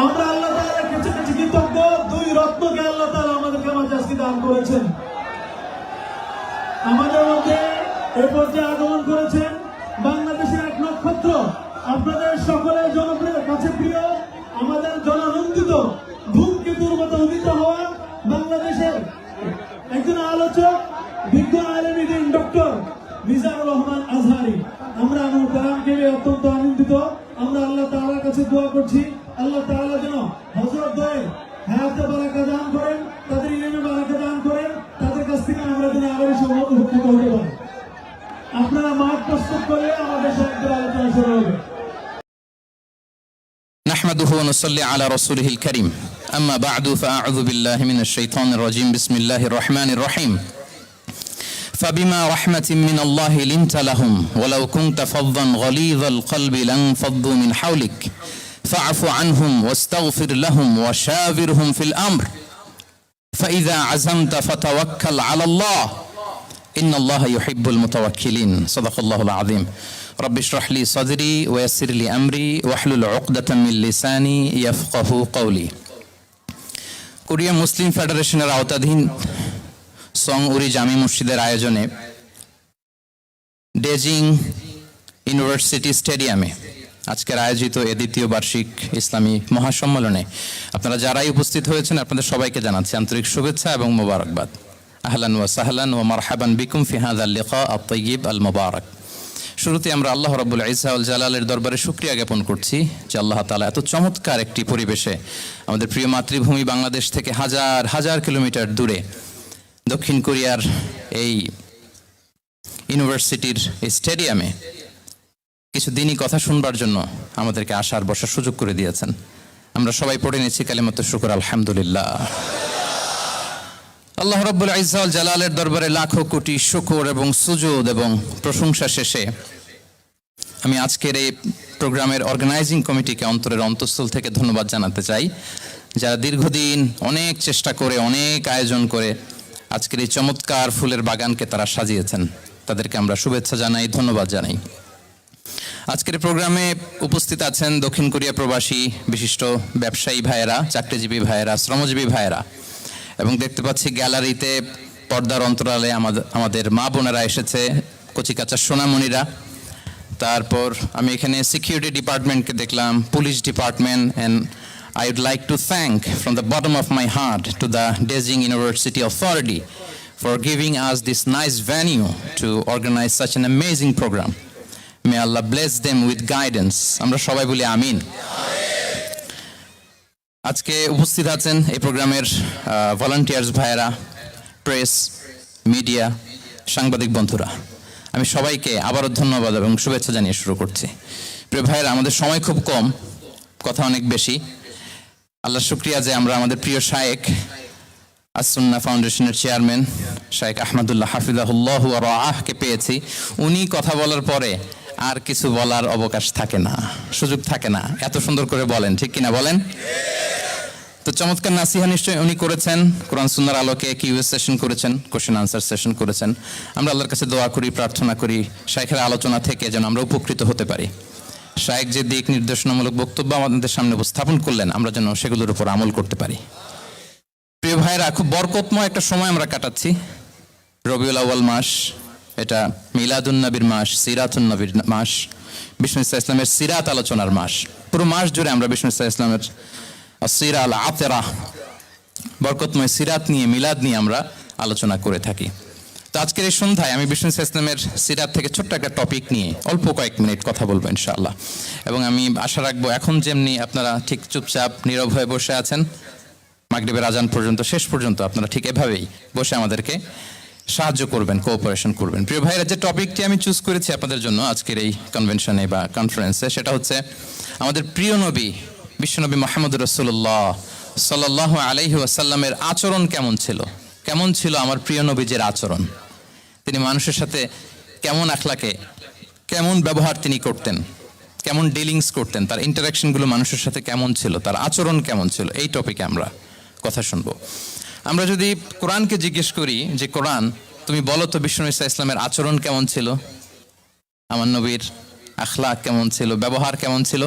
আমরা আল্লাহ তাআলার কাছে কৃতজ্ঞ, দুই রত্নকে আল্লাহ তাআলা আমাদেরকে মাঝে আজকে দান করেছেন। আমাদের মধ্যে এ পর্যায়ে আগমন করেছেন বাংলাদেশের এক নক্ষত্র, আপনাদের সকলের জনপ্রিয় কাছে প্রিয়, আমাদের জনানন্দিত ধূমকেতুর মতো উদিত হওয়া বাংলাদেশের একজন আলোচক, বিজ্ঞ আলেমী দিন ডক্টর মিজানুর রহমান আজহারী। আমরা আমার কালামকে অত্যন্ত আনন্দিত। আমরা আল্লাহ তাআলার কাছে দোয়া করছি, আল্লাহ তাআলা যেন হযরত দ্বয়ের হায়াতে বারাকা দান করেন, তাদের ইলমে বারাকা দান করেন, তাদের কাছ থেকে আমরা যেন আরো বেশি উপকৃত হতে পারি। আপনারা মাঠ প্রস্তুত করলে আমাদের সাথে আলোচনা শুরু হবে। نحمده ونصلي على رسوله الكريم أما بعد فأعوذ بالله من الشيطان الرجيم بسم الله الرحمن الرحيم فبما رحمة من الله لنت لهم ولو كنت فظا غليظ القلب لانفضوا من حولك فاعف عنهم واستغفر لهم وشاورهم في الأمر فإذا عزمت فتوكل على الله إن الله يحب المتوكلين صدق الله العظيم رب اشرح لي صدري ويسر لي أمري واحلل عقدة من لساني يفقه قولي কোরিয়া মুসলিম ফেডারেশনের আওতাধীন সং উরি জামি মসজিদের আয়োজনে ডেজিং ইউনিভার্সিটি স্টেডিয়ামে আজকের আয়োজিত এ দ্বিতীয় বার্ষিক ইসলামী মহাসম্মেলনে আপনারা যারাই উপস্থিত হয়েছেন আপনাদের সবাইকে জানাচ্ছি আন্তরিক শুভেচ্ছা এবং মোবারকবাদ। আহলান ওয়া সাহলান ওয়া মারহাবান বিকুম ফি হাযাল লিকা আত-তাইয়িব আল মুবারাক। শুরুতে আমরা আল্লাহ রাব্বুল ইজ্জা ওয়াল জালালের দরবারে শুকরিয়া জ্ঞাপন করছি যে আল্লাহ তাআলা এত চমৎকার একটি পরিবেশে আমাদের প্রিয় মাতৃভূমি বাংলাদেশ থেকে হাজার হাজার কিলোমিটার দূরে দক্ষিণ কোরিয়ার এই ইউনিভার্সিটির স্টেডিয়ামে কিছু দিনই কথা শুনবার জন্য আমাদেরকে আসার বসার সুযোগ করে দিয়েছেন। আমরা সবাই পড়ে নিচ্ছি কালিমাত শুকর আলহামদুলিল্লাহ। আল্লাহ রাব্বুল ইজ্জা ওয়াল জালালের দরবারে লাখো কোটি শুকর এবং সুজুদ এবং প্রশংসা শেষে আমি আজকের এই প্রোগ্রামের অর্গানাইজিং কমিটিকে অন্তরের অন্তঃস্থল থেকে ধন্যবাদ জানাতে চাই, যারা দীর্ঘদিন অনেক চেষ্টা করে অনেক আয়োজন করে আজকের এই চমৎকার ফুলের বাগানকে তারা সাজিয়েছেন। তাদেরকে আমরা শুভেচ্ছা জানাই, ধন্যবাদ জানাই। আজকের প্রোগ্রামে উপস্থিত আছেন দক্ষিণ কোরিয়া প্রবাসী বিশিষ্ট ব্যবসায়ী ভাইয়েরা, চাকরিজীবী ভাইয়েরা, শ্রমজীবী ভাইয়েরা, এবং দেখতে পাচ্ছি গ্যালারিতে পর্দার অন্তরালে আমাদের মা বোনেরা এসেছে, কচিকাচা সোনামণিরা। তারপর আমি এখানে সিকিউরিটি ডিপার্টমেন্টকে দেখলাম, police department, and I would like to thank from the bottom of my heart to the Daejeon University Authority for giving us this nice venue to organize such an amazing program. May Allah bless them with guidance. আমরা সবাই বলি আমিন। আজকে উপস্থিত আছেন এই প্রোগ্রামের volunteers ভাইয়েরা, press, media, সাংবাদিক বন্ধুরা। আমি সবাইকে আবারও ধন্যবাদ এবং শুভেচ্ছা জানিয়ে শুরু করছি। প্রিয় ভাইয়েরা, আমাদের সময় খুব কম, কথা অনেক বেশি। আল্লাহ শুকরিয়া যে আমরা আমাদের প্রিয় শায়েখ আস-সুন্নাহ ফাউন্ডেশনের চেয়ারম্যান শায়েখ আহমদুল্লাহ হাফিজাহুল্লাহ ওয়া রাআহকে পেয়েছি। উনি কথা বলার পরে আর কিছু বলার অবকাশ থাকে না, সুযোগ থাকে না, এত সুন্দর করে বলেন, ঠিক কিনা বলেন? তো চমৎকার নাসিহা নিশ্চয়ই উনি করেছেন, কোরআন সুন্নাহর আলোকে কিউএস সেশন করেছেন, কোশ্চেন আনসার সেশন করেছেন। আমরা আল্লাহর কাছে দোয়া করি, প্রার্থনা করি শায়েখের আলোচনা থেকে যেন আমরা উপকৃত হতে পারি। শায়েখ যে দিক নির্দেশনামূলক বক্তব্য আমাদের সামনে উপস্থাপন করলেন, আমরা যেন সেগুলোর উপর আমল করতে পারি। প্রিয় ভাইরা, খুব বরকতময় একটা সময় আমরা কাটাচ্ছি। রবিউল আউয়াল মাস, এটা মিলাদুন নবীর মাস, সিরাতুন নবীর মাস, বিষ্ণু ইসা ইসলামের সিরাত আলোচনার মাস। পুরো মাস জুড়ে আমরা বিষ্ণু ইসা ইসলামের সিরা আল আতেরা, বরকতময় সিরাত নিয়ে, মিলাদ নিয়ে আমরা আলোচনা করে থাকি। তো আজকের এই সন্ধ্যায় আমি বিষ্ণু ইসা ইসলামের সিরাত থেকে ছোট্ট একটা টপিক নিয়ে অল্প কয়েক মিনিট কথা বলবো ইনশাআল্লাহ। এবং আমি আশা রাখবো এখন যেমনি আপনারা ঠিক চুপচাপ নীরব হয়ে বসে আছেন মাগরিবের আজান পর্যন্ত, শেষ পর্যন্ত আপনারা ঠিক এভাবেই বসে আমাদেরকে সাহায্য করবেন, কোঅপারেশন করবেন। প্রিয় ভাইরা, যে টপিকটি আমি চুজ করেছি আপনাদের জন্য আজকের এই কনভেনশনে বা কনফারেন্সে, সেটা হচ্ছে আমাদের প্রিয় নবী বিশ্বনবী মুহাম্মদ রাসূলুল্লাহ সাল্লাল্লাহু আলাইহি ওয়াসাল্লামের আচরণ কেমন ছিল। কেমন ছিল আমার প্রিয় নবীজির আচরণ? তিনি মানুষের সাথে কেমন আখলাকে, কেমন ব্যবহার তিনি করতেন, কেমন ডিলিংস করতেন, তার ইন্টারাকশনগুলো মানুষের সাথে কেমন ছিল, তার আচরণ কেমন ছিল, এই টপিকে আমরা কথা শুনবো। আমরা যদি কোরআনকে জিজ্ঞেস করি যে কোরআন তুমি বলো তো বিষ্ণু ইসা ইসলামের আচরণ কেমন ছিল, আমার নবীর আখলাক কেমন ছিল, ব্যবহার কেমন ছিল,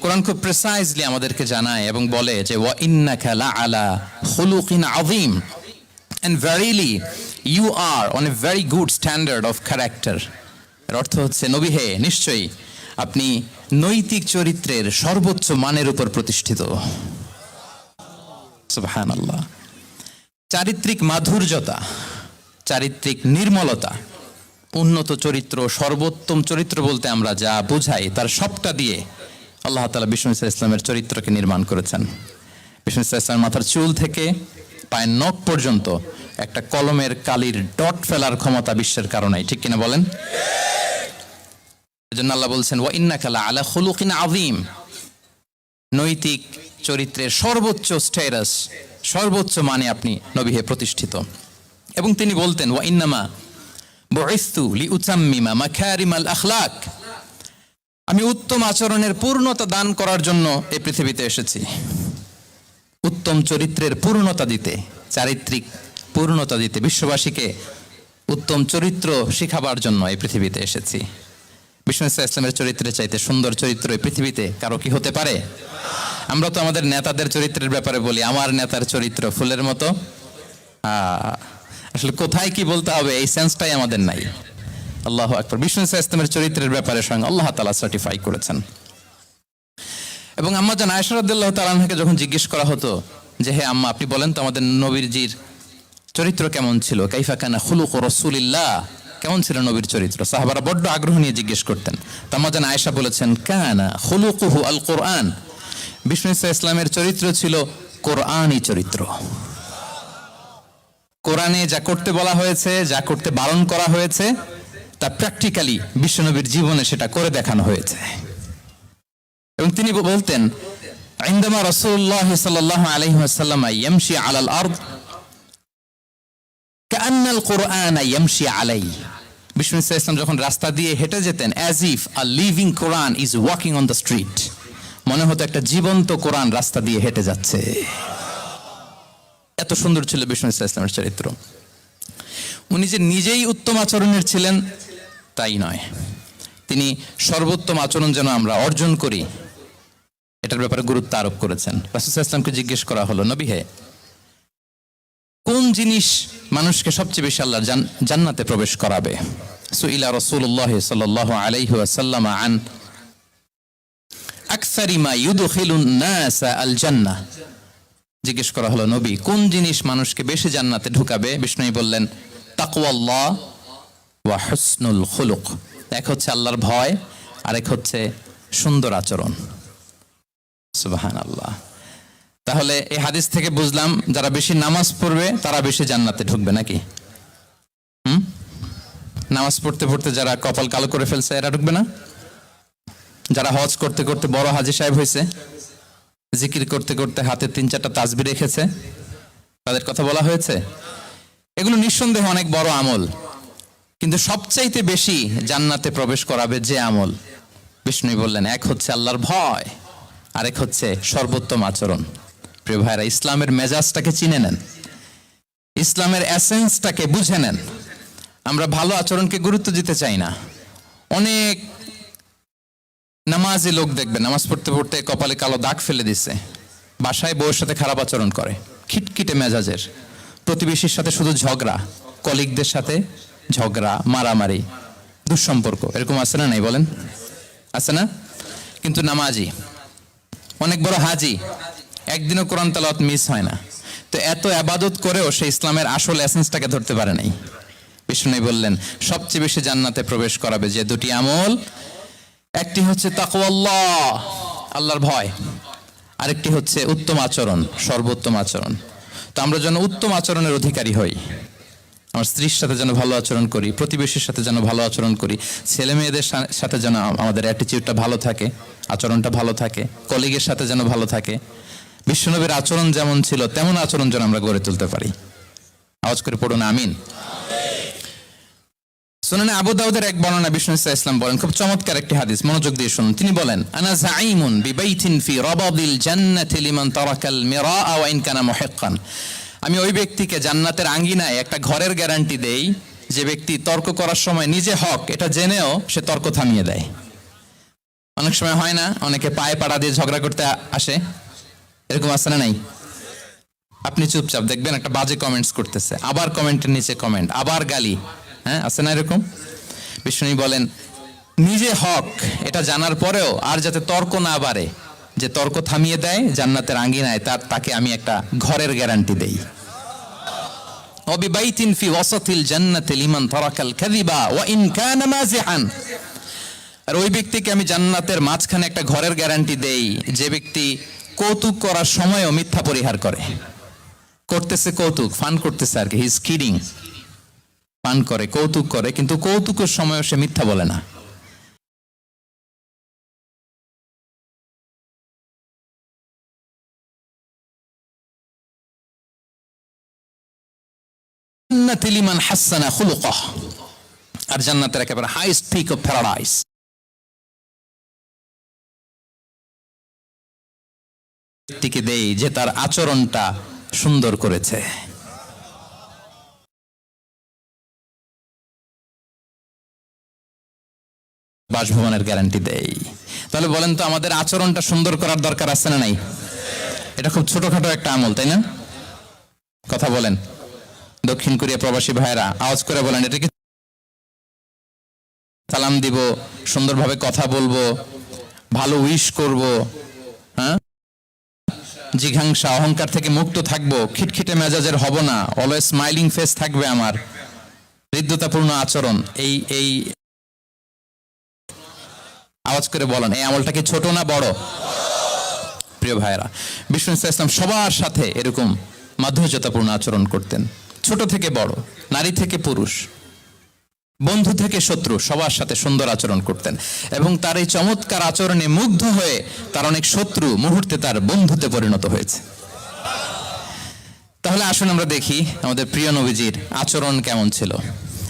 কোরআন খুব প্রিসাইজলি আমাদেরকে জানায় এবং বলে যে ওয়া ইন্নাকা লাআলা খুলুকিন আযীম, and verily you are on a very good standard of character. এর অর্থ হচ্ছে নবী হে, নিশ্চয়ই আপনি নৈতিক চরিত্রের সর্বোচ্চ মানের উপর প্রতিষ্ঠিত। সুবহানাল্লাহ। চারিত্রিক মাধুর্যতা, চারিত্রিক নির্মলতা, উন্নত চরিত্র, সর্বোত্তম চরিত্র বলতে আমরা যা বুঝাই তার সবটা দিয়ে আল্লাহ তাআলা বিষ্ণু ইসলামের চরিত্রকে নির্মাণ করেছেন। বিষ্ণু ইসলামের মাথার চুল থেকে পায়ের নখ পর্যন্ত একটা কলমের কালির ডট ফেলার ক্ষমতা বিশ্বের কারণেই, ঠিক কিনা বলেন? এজন্য আল্লাহ বলছেন ওয়া ইন্নাকা লাআলা খুলুকিন আযীম, নৈতিক চরিত্রের সর্বোচ্চ স্ট্যাটাস, সর্বোচ্চ মানে আপনি নবী হে প্রতিষ্ঠিত। এবং তিনি বলতেন ওয়া ইন্নামা বুইসতু লিউতাম্মিমা মাকারিমাল আখলাক, আমি উত্তম আচরণের পূর্ণতা দান করার জন্য এই পৃথিবীতে এসেছি, উত্তম চরিত্রের পূর্ণতা দিতে, চারিত্রিক পূর্ণতা দিতে, বিশ্ববাসীকে উত্তম চরিত্র শিখাবার জন্য এই পৃথিবীতে এসেছি। বিষ্ণু ইসলামের চরিত্রের চাইতে সুন্দর চরিত্র এই পৃথিবীতে কারো কি হতে পারে? আমরা তো আমাদের নেতাদের চরিত্রের ব্যাপারে বলি আমার নেতার চরিত্র ফুলের মতো, আসলে কোথায় কি বলতে হবে এই সেন্সটাই আমাদের নাই। আল্লাহু আকবার। বিষ্ণু ইসলামের চরিত্রের ব্যাপারে স্বয়ং আল্লাহ তাআলা সার্টিফাই করেছেন। এবং আম্মা জান আয়েশা রাদিয়াল্লাহু তাআলা আনহাকে যখন জিজ্ঞেস করা হতো যে হে আম্মা আপনি বলেন তো আমাদের নবীজির চরিত্র কেমন ছিল, কাইফা কানা খুলুকু রাসূলিল্লাহ, কেমন ছিল নবীর চরিত্র, সাহাবারা বড্ড আগ্রহ নিয়ে জিজ্ঞেস করতেন। তো আম্মা জান আয়েশা বলেছেন কানা খুলুকুহু আল কোরআন, বিষ্ণু ইসলামের চরিত্র ছিল কোরআনী চরিত্র। কোরআনে যা করতে বলা হয়েছে, যা করতে বারণ করা হয়েছে তা প্র্যাকটিক্যালি বিশ্বনবীর জীবনে সেটা করে দেখানো হয়েছে। এবং তিনি বলতেন ইনদামা রাসূলুল্লাহ সাল্লাল্লাহু আলাইহি ওয়াসাল্লাম ইয়ামশি আলাল আরদ কাআন্নাল কুরআন ইয়ামশি আলাইহি, বিষ্ণু ইসলাম যখন রাস্তা দিয়ে হেঁটে যেতেন as if a living Quran is walking on the street, মনে হতো একটা জীবন্ত কোরআন রাস্তা দিয়ে হেঁটে যাচ্ছে। এত সুন্দর ছিল বিষ্ণু ইসলামের চরিত্র। উনি যে নিজেই উত্তম আচরণের ছিলেন তাই নয়, তিনি সর্বোত্তম আচরণ যেন আমরা অর্জন করি এটার ব্যাপারে গুরুত্ব আরোপ করেছেন। রাসূল সাল্লাল্লাহু আলাইহি ওয়াসাল্লামকে জিজ্ঞেস করা হলো নবী হে, কোন জিনিস মানুষকে সবচেয়ে বেশি আল্লাহর জান্নাতে প্রবেশ করাবে? সুইলা রাসূলুল্লাহ সাল্লাল্লাহু আলাইহি ওয়াসাল্লাম আন আকসারি মা ইউদখিলুন নাস আল জান্নাহ, জিজ্ঞেস করা হলো নবী কোন জিনিস মানুষকে বেশি জান্নাতে ঢুকাবে? বিষ্ণু বললেন তাকওয়াল্লাহ ওয়া হুসনুল খুলুক, এক হচ্ছে আল্লাহর ভয় আর এক হচ্ছে সুন্দর আচরণ। সুবহানাল্লাহ। তাহলে এই হাদিস থেকে বুঝলাম যারা বেশি নামাজ পড়বে তারা বেশি জান্নাতে ঢুকবে নাকি? নামাজ পড়তে পড়তে যারা কপাল কালো করে ফেলছে এরা ঢুকবে না? যারা হজ করতে করতে বড় হাজী সাহেব হয়েছে, জিকির করতে করতে হাতে 3-4টা তাসবিহ রেখেছে, তাদের কথা বলা হয়েছে। এগুলো নিঃসন্দেহে অনেক বড় আমল, কিন্তু সবচাইতে বেশি জান্নাতে প্রবেশ করাবে যে আমল, বিষ্ণু বললেন এক হচ্ছে আল্লাহর ভয় আর এক হচ্ছে সর্বোত্তম আচরণ। প্রিয় ভাইরা, ইসলামের মেজাজটাকে চিনে নেন, ইসলামের এসেন্সটাকে বুঝে নেন। আমরা ভালো আচরণকে গুরুত্ব দিতে চাই না। অনেক নামাজি লোক দেখবে নামাজ পড়তে পড়তে কপালে কালো দাগ ফেলে দিচ্ছে, বাসায় বউয়ের সাথে খারাপ আচরণ করে, খিটখিটে মেজাজের, প্রতিবেশীর সাথে শুধু ঝগড়া, কলিগদের সাথে ঝগড়া, মারামারি, দুঃসম্পর্ক, এরকম আছে না নাই বলেন? আছে না? কিন্তু নামাজি, অনেক বড় হাজি, একদিনও কোরআন তেলাওয়াত মিস হয় না, তো এত ইবাদত করেও সে ইসলামের আসল এসেন্সটাকে ধরতে পারে নাই। বিষ্ণু বললেন সবচেয়ে বেশি জান্নাতে প্রবেশ করাবে যে দুটি আমল, একটি হচ্ছে তাকওয়াল্লাহ, আল্লাহর ভয়, আরেকটি হচ্ছে উত্তম আচরণ, সর্বোত্তম আচরণ। তো আমরা যেন উত্তম আচরণের অধিকারী হই, আমার স্ত্রীর সাথে যেন ভালো আচরণ করি, প্রতিবেশীর সাথে যেন ভালো আচরণ করি, ছেলে মেয়েদের সাথে যেন আমাদের অ্যাটিটিউডটা ভালো থাকে, আচরণটা ভালো থাকে, কলিগের সাথে যেন ভালো থাকে। বিশ্বনবীর আচরণ যেমন ছিল তেমন আচরণ যেন আমরা গড়ে তুলতে পারি। আওয়াজ করে পড়ুন আমিন। সুনানে আবু দাউদের এক বর্ণনা বিষ্ণু ইসলাম বলেন, খুব চমৎকার একটি হাদিস, মনোযোগ দিয়ে শুনুন। তিনি বলেন আনা যাঈমুন বিবাইতিন ফি রাবাদিল জান্নাতি লিমান তারাকাল মিরাআ ওয়া ইন কানা মুহিক্কান, আমি ওই ব্যক্তিকে জান্নাতের আঙ্গিনায় একটা ঘরের গ্যারান্টি দেই যে ব্যক্তি তর্ক করার সময় নিজে হক এটা জেনেও সে তর্ক থামিয়ে দেয়। অনেক সময় হয় না, অনেকে পায়ে পাড়া দিয়ে ঝগড়া করতে আসে, এরকম আছে না নাই? আপনি চুপচাপ দেখবেন একটা বাজে কমেন্টস করতেছে, আবার কমেন্টের নিচে কমেন্ট, আবার গালি, হ্যাঁ আছে না এরকম? বিষ্ণু বলেন নিজে হক এটা জানার পরেও আর যাতে তর্ক না বাড়ে, যে তর্ক থামিয়ে দেয় জান্নাতের আঙ্গিনায়, তাকে আমি একটা ঘরের গ্যারান্টি দেই। وببيت في وسط الجنة لمن ترك الكذب وإن كان مازحا। আর ওই ব্যক্তিকে আমি জান্নাতের মাঝখানে একটা ঘরের গ্যারান্টি দেই, যে ব্যক্তি কৌতুক করার সময়ও মিথ্যা পরিহার করে। করতেছে কৌতুক, ফান করতেছে আর কি, হি ইজ কিডিং, ফান করে, কৌতুক করে, কিন্তু কৌতুকের সময়ও সে মিথ্যা বলে না। লিমান হাসানা খুলুকাহ, আর জান্নাতের একেবারে হাইস্ট পিক অফ প্যারাডাইস টিকে দেই যে তার আচরণটা সুন্দর করেছে। বাসভবনের গ্যারান্টি দেই। তাহলে বলেন তো আমাদের আচরণটা সুন্দর করার দরকার আছে না নাই? এটা খুব ছোটখাটো একটা আমল, তাই না? কথা বলেন। দক্ষিণ কোরিয়া প্রবাসী ভাইরা আওয়াজ করে বলেন, এটা কি সালাম দিব, সুন্দরভাবে কথা বলবো, ভালো উইশ করব, হ্যাঁ, জিঘাংসা অহংকার থেকে মুক্ত থাকবো, খিটখিটে মেজাজের হব না, অলওয়েজ স্মাইলিং ফেস থাকবে আমার, হৃদ্যতাপূর্ণ আচরণ। এই আওয়াজ করে বলেন, এই আমলটা কি ছোট না বড়? প্রিয় ভাইরা, বিষ্ণু ইসলাম সবার সাথে এরকম মাধুর্যতাপূর্ণ আচরণ করতেন, ছোট থেকে বড়, নারী থেকে পুরুষ, বন্ধু থেকে শত্রু, সবার সাথে সুন্দর আচরণ করতেন। এবং তার এই চমৎকার আচরণে মুগ্ধ হয়ে তার অনেক শত্রু মুহূর্তে তার বন্ধুতে পরিণত হয়েছে। তাহলে আসুন আমরা দেখি আমাদের প্রিয় নবীজির আচরণ কেমন ছিল।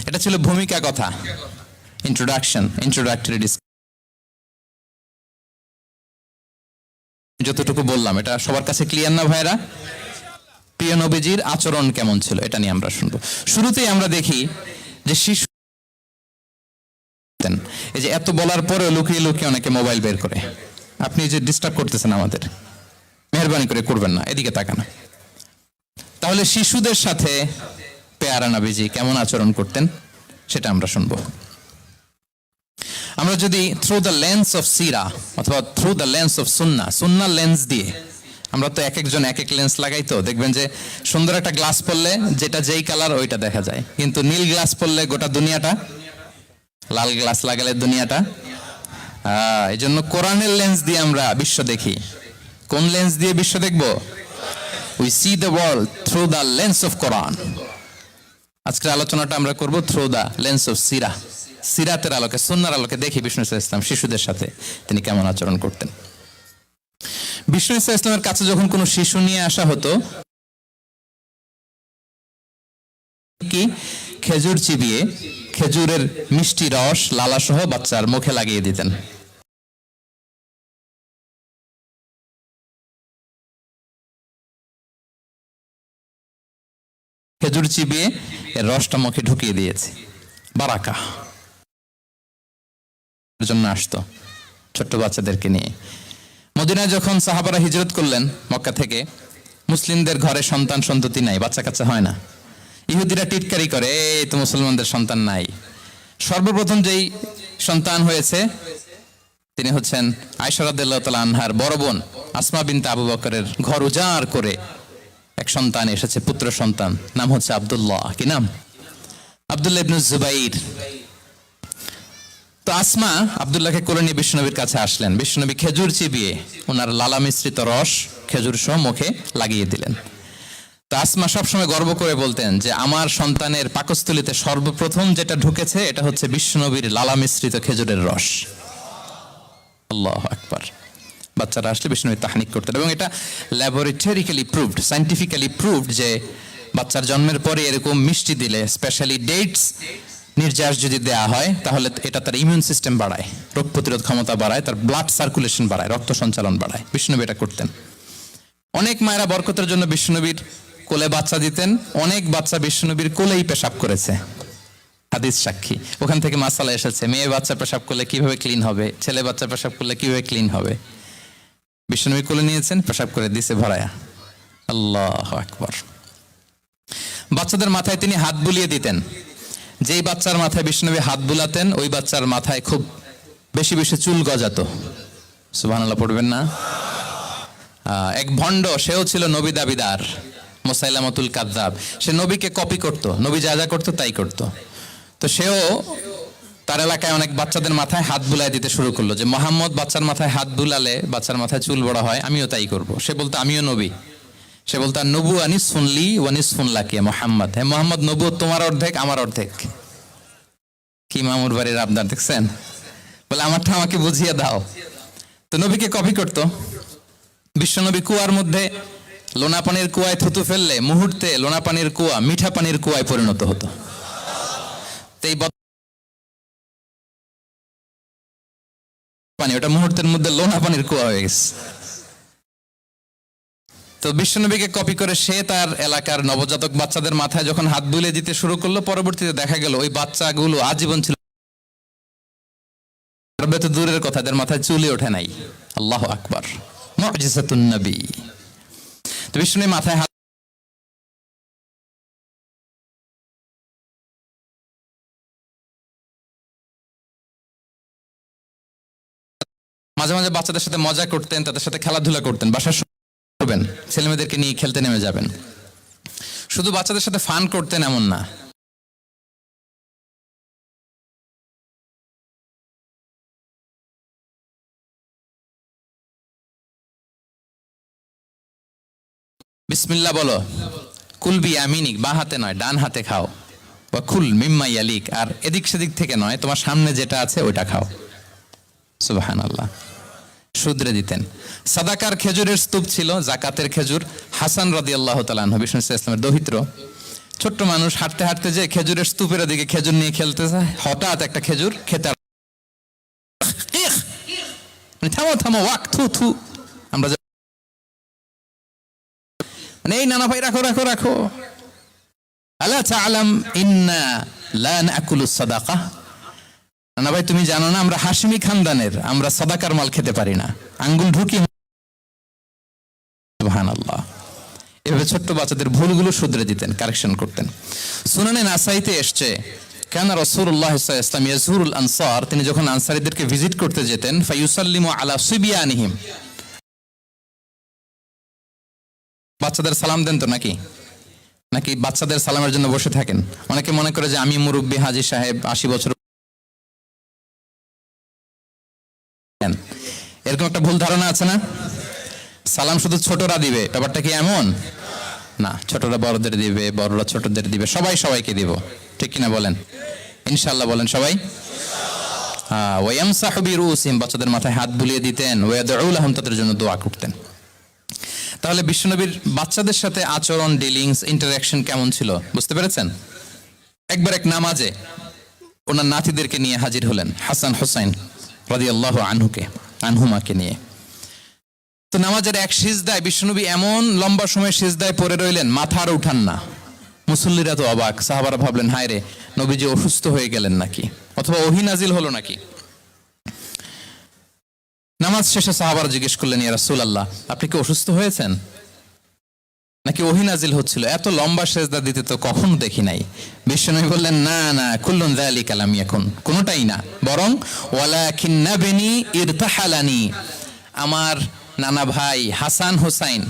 এটা ছিল ভূমিকা কথা, ইন্ট্রোডাক্টরি ডিসকাশন। যতটুকু বললাম এটা সবার কাছে ক্লিয়ার না ভাইরা? প্রিয় নবীজির আচরণ কেমন ছিল এটা নিয়ে আমরা শুনবো। শুরুতেই আমরা দেখি যে শিশু, এই যে এত বলার পরে লুকিয়ে লুকিয়ে অনেকে মোবাইল বের করে, আপনি যে ডিস্টার্ব করতেছেন আমাদের, মেহরবানি করে করবেন না, এদিকে তাকানো। তাহলে শিশুদের সাথে পেয়ারা নবীজি কেমন আচরণ করতেন সেটা আমরা শুনবো। আমরা যদি থ্রু দ্য লেন্স অফ সিরা অথবা through the lens of Sunnah lens দিয়ে, আমরা তো এক একজন এক এক লেন্স লাগাই, তো দেখবেন যে সুন্দর একটা গ্লাস পরলে যেটা যেই কালার ওইটা দেখা যায়, কিন্তু নীল গ্লাস পরলে গোটা দুনিয়াটা, লাল গ্লাস লাগালে দুনিয়াটা। এই জন্য কোরআনের লেন্স দিয়ে আমরা বিশ্ব দেখি। কোন লেন্স দিয়ে বিশ্ব দেখব? We see the world through the lens of Quran. আজকের আলোচনাটা আমরা করব থ্রু দ্য লেন্স অফ সিরাতের আলোকে, সুন্নাহর আলোকে দেখি বিষ্ণু ইসলাম শিশুদের সাথে তিনি কেমন আচরণ করতেন। বিষ্ণু ইসলামের কাছে যখন কোনো শিশু নিয়ে আসা হতো, কি খেজুর চিবিয়ে খেজুরের মিষ্টি রস লালা সহ বাচ্চার মুখে লাগিয়ে দিতেন। খেজুর চিবিয়ে এর রসটা মুখে ঢুকিয়ে দিয়েছে, বারাকা জন্য আসতো ছোট্ট বাচ্চাদেরকে নিয়ে। মদিনায় যখন সাহাবারা হিজরত করলেন মক্কা থেকে, মুসলিমদের ঘরে সন্তান সন্ততি নাই, বাচ্চা কাচ্চা হয় না। ইহুদিরা টিটকারি করে, এই তো মুসলমানদের সন্তান নাই। সর্বপ্রথম যেই সন্তান হয়েছে তিনি হচ্ছেন আয়েশা রাদিয়াল্লাহু তাআলা আনহার বড় বোন আসমা বিনতে আবু বকরের ঘর উজাড় করে এক সন্তান এসেছে, পুত্র সন্তান, নাম হচ্ছে আব্দুল্লাহ। কি নাম? আব্দুল্লাহ ইবনে জুবাইর। তো আসমা আব্দুল্লাহকে কোলে নিয়ে বিশ্বনবীর কাছে আসলেন। বিশ্বনবী খেজুর চিবিয়ে ওনার লালা মিশ্রিত রস খেজুর সহ মুখে লাগিয়ে দিলেন। তো আসমা সবসময় গর্ব করে বলতেন যে আমার সন্তানের পাকস্থলীতে সর্বপ্রথম যেটা ঢুকেছে এটা হচ্ছে বিশ্বনবীর লালা মিশ্রিত খেজুরের রস। আল্লাহু আকবার। বাচ্চারা আসলে বিশ্বনবী তাহনিক করতেন, এবং এটা ল্যাবরেটরিক্যালি প্রুভড, সায়েন্টিফিক্যালি প্রুভড যে বাচ্চার জন্মের পরে এরকম মিষ্টি দিলে, স্পেশালি ডেটস নির্যাস যদি দেয়া হয়, তাহলে এটা তার ইমিউন সিস্টেম বাড়ায়, রোগ প্রতিরোধ ক্ষমতা বাড়ায়, তার ব্লাড সার্কুলেশন বাড়ায়, রক্ত সঞ্চালন বাড়ায়। বিষ্ণুনবী এটা করতেন। অনেক মায়েরা বরকতের জন্য বিষ্ণুনবীর কোলে বাচ্চা দিতেন, অনেক বাচ্চা বিষ্ণুনবীর কোলেই পেশাব করেছে। হাদিস সাক্ষী। ওখান থেকে মাসালা এসেছে, মেয়ে বাচ্চা পেশাব করলে কিভাবে ক্লিন হবে, ছেলে বাচ্চা পেশাব করলে কিভাবে ক্লিন হবে। বিশ্বনবী কোলে নিয়েছেন, পেশাব করে দিছে ভরায়া। আল্লাহু আকবার। বাচ্চাদের মাথায় তিনি হাত বুলিয়ে দিতেন। যেই বাচ্চার মাথায় বিশ্বনবী হাত বুলাতেন ওই বাচ্চার মাথায় খুব বেশি বেশি চুল গজাতো। সুবহানাল্লাহ পড়বেন না? এক ভণ্ড, সেও ছিল নবী দাবিদার, মুসাইলামাতুল কাযযাব। সে নবীকে কপি করত, নবী যা যা করতো তাই করত। তো সেও তার এলাকায় অনেক বাচ্চাদের মাথায় হাত বুলাই দিতে শুরু করলো, যে মোহাম্মদ বাচ্চার মাথায় হাত বুলালে বাচ্চার মাথায় চুল বড় হয়, আমিও তাই করব। সে বলতো আমিও নবী। সে বলতো নবু আনিস শুনলি ওয়ানিস শুনলাকি মোহাম্মদ, হে মোহাম্মদ নবু তোমার অর্ধেক আমার অর্ধেক। কি মামুর বাড়ির আবদার দেখছেন? বলে আমারটা আমাকে বুঝিয়ে দাও। তো নবীকে কপি করত। বিশ্বনবী কুয়ার মধ্যে লোনা পানির কুয়ায় থুতু ফেললে মুহূর্তে লোনা পানির কুয়া মিঠা পানির কুয়ায় পরিণত হতো। তো এই পানি ওটা মুহূর্তের মধ্যে লোনা পানির কুয়া হয়ে গেছে। তো বিশ্বনবীকে কপি করে সে তার এলাকার নবজাতক বাচ্চাদের মাথায় যখন হাত বুলিয়ে দিতে শুরু করলো, পরবর্তীতে দেখা গেল ওই বাচ্চাগুলো আজীবন ছিল, তো দূরের কথা, এদের মাথায় চুলই ওঠে নাই। আল্লাহু আকবার, মুজিজাতুন নবী। তো বিশ্বনবী মাথায় হাত মাঝে মাঝে বাচ্চাদের সাথে মজা করতেন, তাদের সাথে খেলাধুলা করতেন। বাসায় করবেন, ছেলেমেয়েদেরকে নিয়ে খেলতে নেমে যাবেন। শুধু বাচ্চাদের সাথে ফান করতেন এমন না, বিসমিল্লাহ বলো, কুলবি আমিনিক, বা হাতে নয় ডান হাতে খাও, বা কুল মিম্মা ইয়ালিক, আর এদিক সেদিক থেকে নয়, তোমার সামনে যেটা আছে ওইটা খাও। সুবহানাল্লাহ। শুধরে দিতেন। সাদাকার খেজুরের স্তূপ ছিল, জাকাতের খেজুর। হাসান রাদিয়াল্লাহু তাআলা আনহু, বিষ্ণু ইসলামের দৌহিত্র, ছোট্ট মানুষ, হাঁটতে হাঁটতে যে খেজুরের স্তূপের দিকে খেজুর নিয়ে খেলতে যায়, হঠাৎ একটা খেজুর খেতে, থামো থামো, ওয়াক থু থু। আমরা মানে এই নানা ভাই রাখো রাখো রাখো। আলা তাআলাম ইন্না লা নাকুলু সাদাকা, নানা ভাই তুমি জানো না আমরা হাশমি খানদানের, আমরা সাদাকার মাল খেতে পারি না, আঙ্গুল ঢুকি। সুবহানাল্লাহ। এভাবে ছোট্ট বাচ্চাদের ভুলগুলো শুধরে দিতেন, কারেকশন করতেন। সুনানে নাসাইতে এসছে, কেন রাসূলুল্লাহ সাল্লাল্লাহু আলাইহি ওয়াসাল্লাম ইয়াজুরুল আনসার, তিনি যখন আনসারীদেরকে ভিজিট করতে যেতেন, ফায়ুসাল্লিমু আলা সিবিয়ানিহিম, বাচ্চাদের সালাম দেন তো নাকি? নাকি বাচ্চাদের সালামের জন্য বসে থাকেন? অনেকে মনে করে যে আমি মুরব্বী, হাজী সাহেব 80 বছর, এরকম একটা ভুল ধারণা আছে না? সালাম শুধু ছোটরা দিবে, ব্যাপারটা কি এমন না? ছোটরা বড়দের দিবে, বড়রা ছোটদের দিবে, সবাই সবাইকে দিব, ঠিক কিনা বলেন? ইনশাআল্লাহ বলেন সবাই। ওয়ায়ামসাহু বিরুসিহিম, বাচ্চাদের মাথায় হাত বুলিয়ে দিতেন। ওয়ায়াদউ লাহুম, তাদের জন্য দোয়া করতেন। তাহলে বিশ্বনবীর বাচ্চাদের সাথে আচরণ, ডিলিংস, ইন্টারঅ্যাকশন কেমন ছিল বুঝতে পেরেছেন? একবার এক নামাজে ওনার নাতিদেরকে নিয়ে হাজির হলেন, হাসান হুসাইন রাদিয়াল্লাহু আনহুমাকে নিয়ে। তো নামাজের এক সিজদায় বিশ্বনবী এমন লম্বা সময় সিজদায় পড়ে রইলেন, মাথা আর উঠান না। মুসল্লিরা তো অবাক, সাহাবারা ভাবলেন হায় রে, নবীজি অসুস্থ হয়ে গেলেন নাকি, অথবা ওহী নাজিল হলো নাকি। নামাজ শেষে সাহাবারা জিজ্ঞেস করলেন, ইয়া রাসূলুল্লাহ আপনি কি অসুস্থ হয়েছেন নাকি ওহী নাজিল হচ্ছিল? এত লম্বা সিজদা দিতে তো কখনো দেখি নাই। বিশ্বনবী বললেন, না না, কুল্লুন যালিকা লাম ইয়াকুন, কোনটাই না, বরং ওয়ালাকিন্নাবনি ইরতাহালানি, আমার নানা ভাই হাসান হুসাইন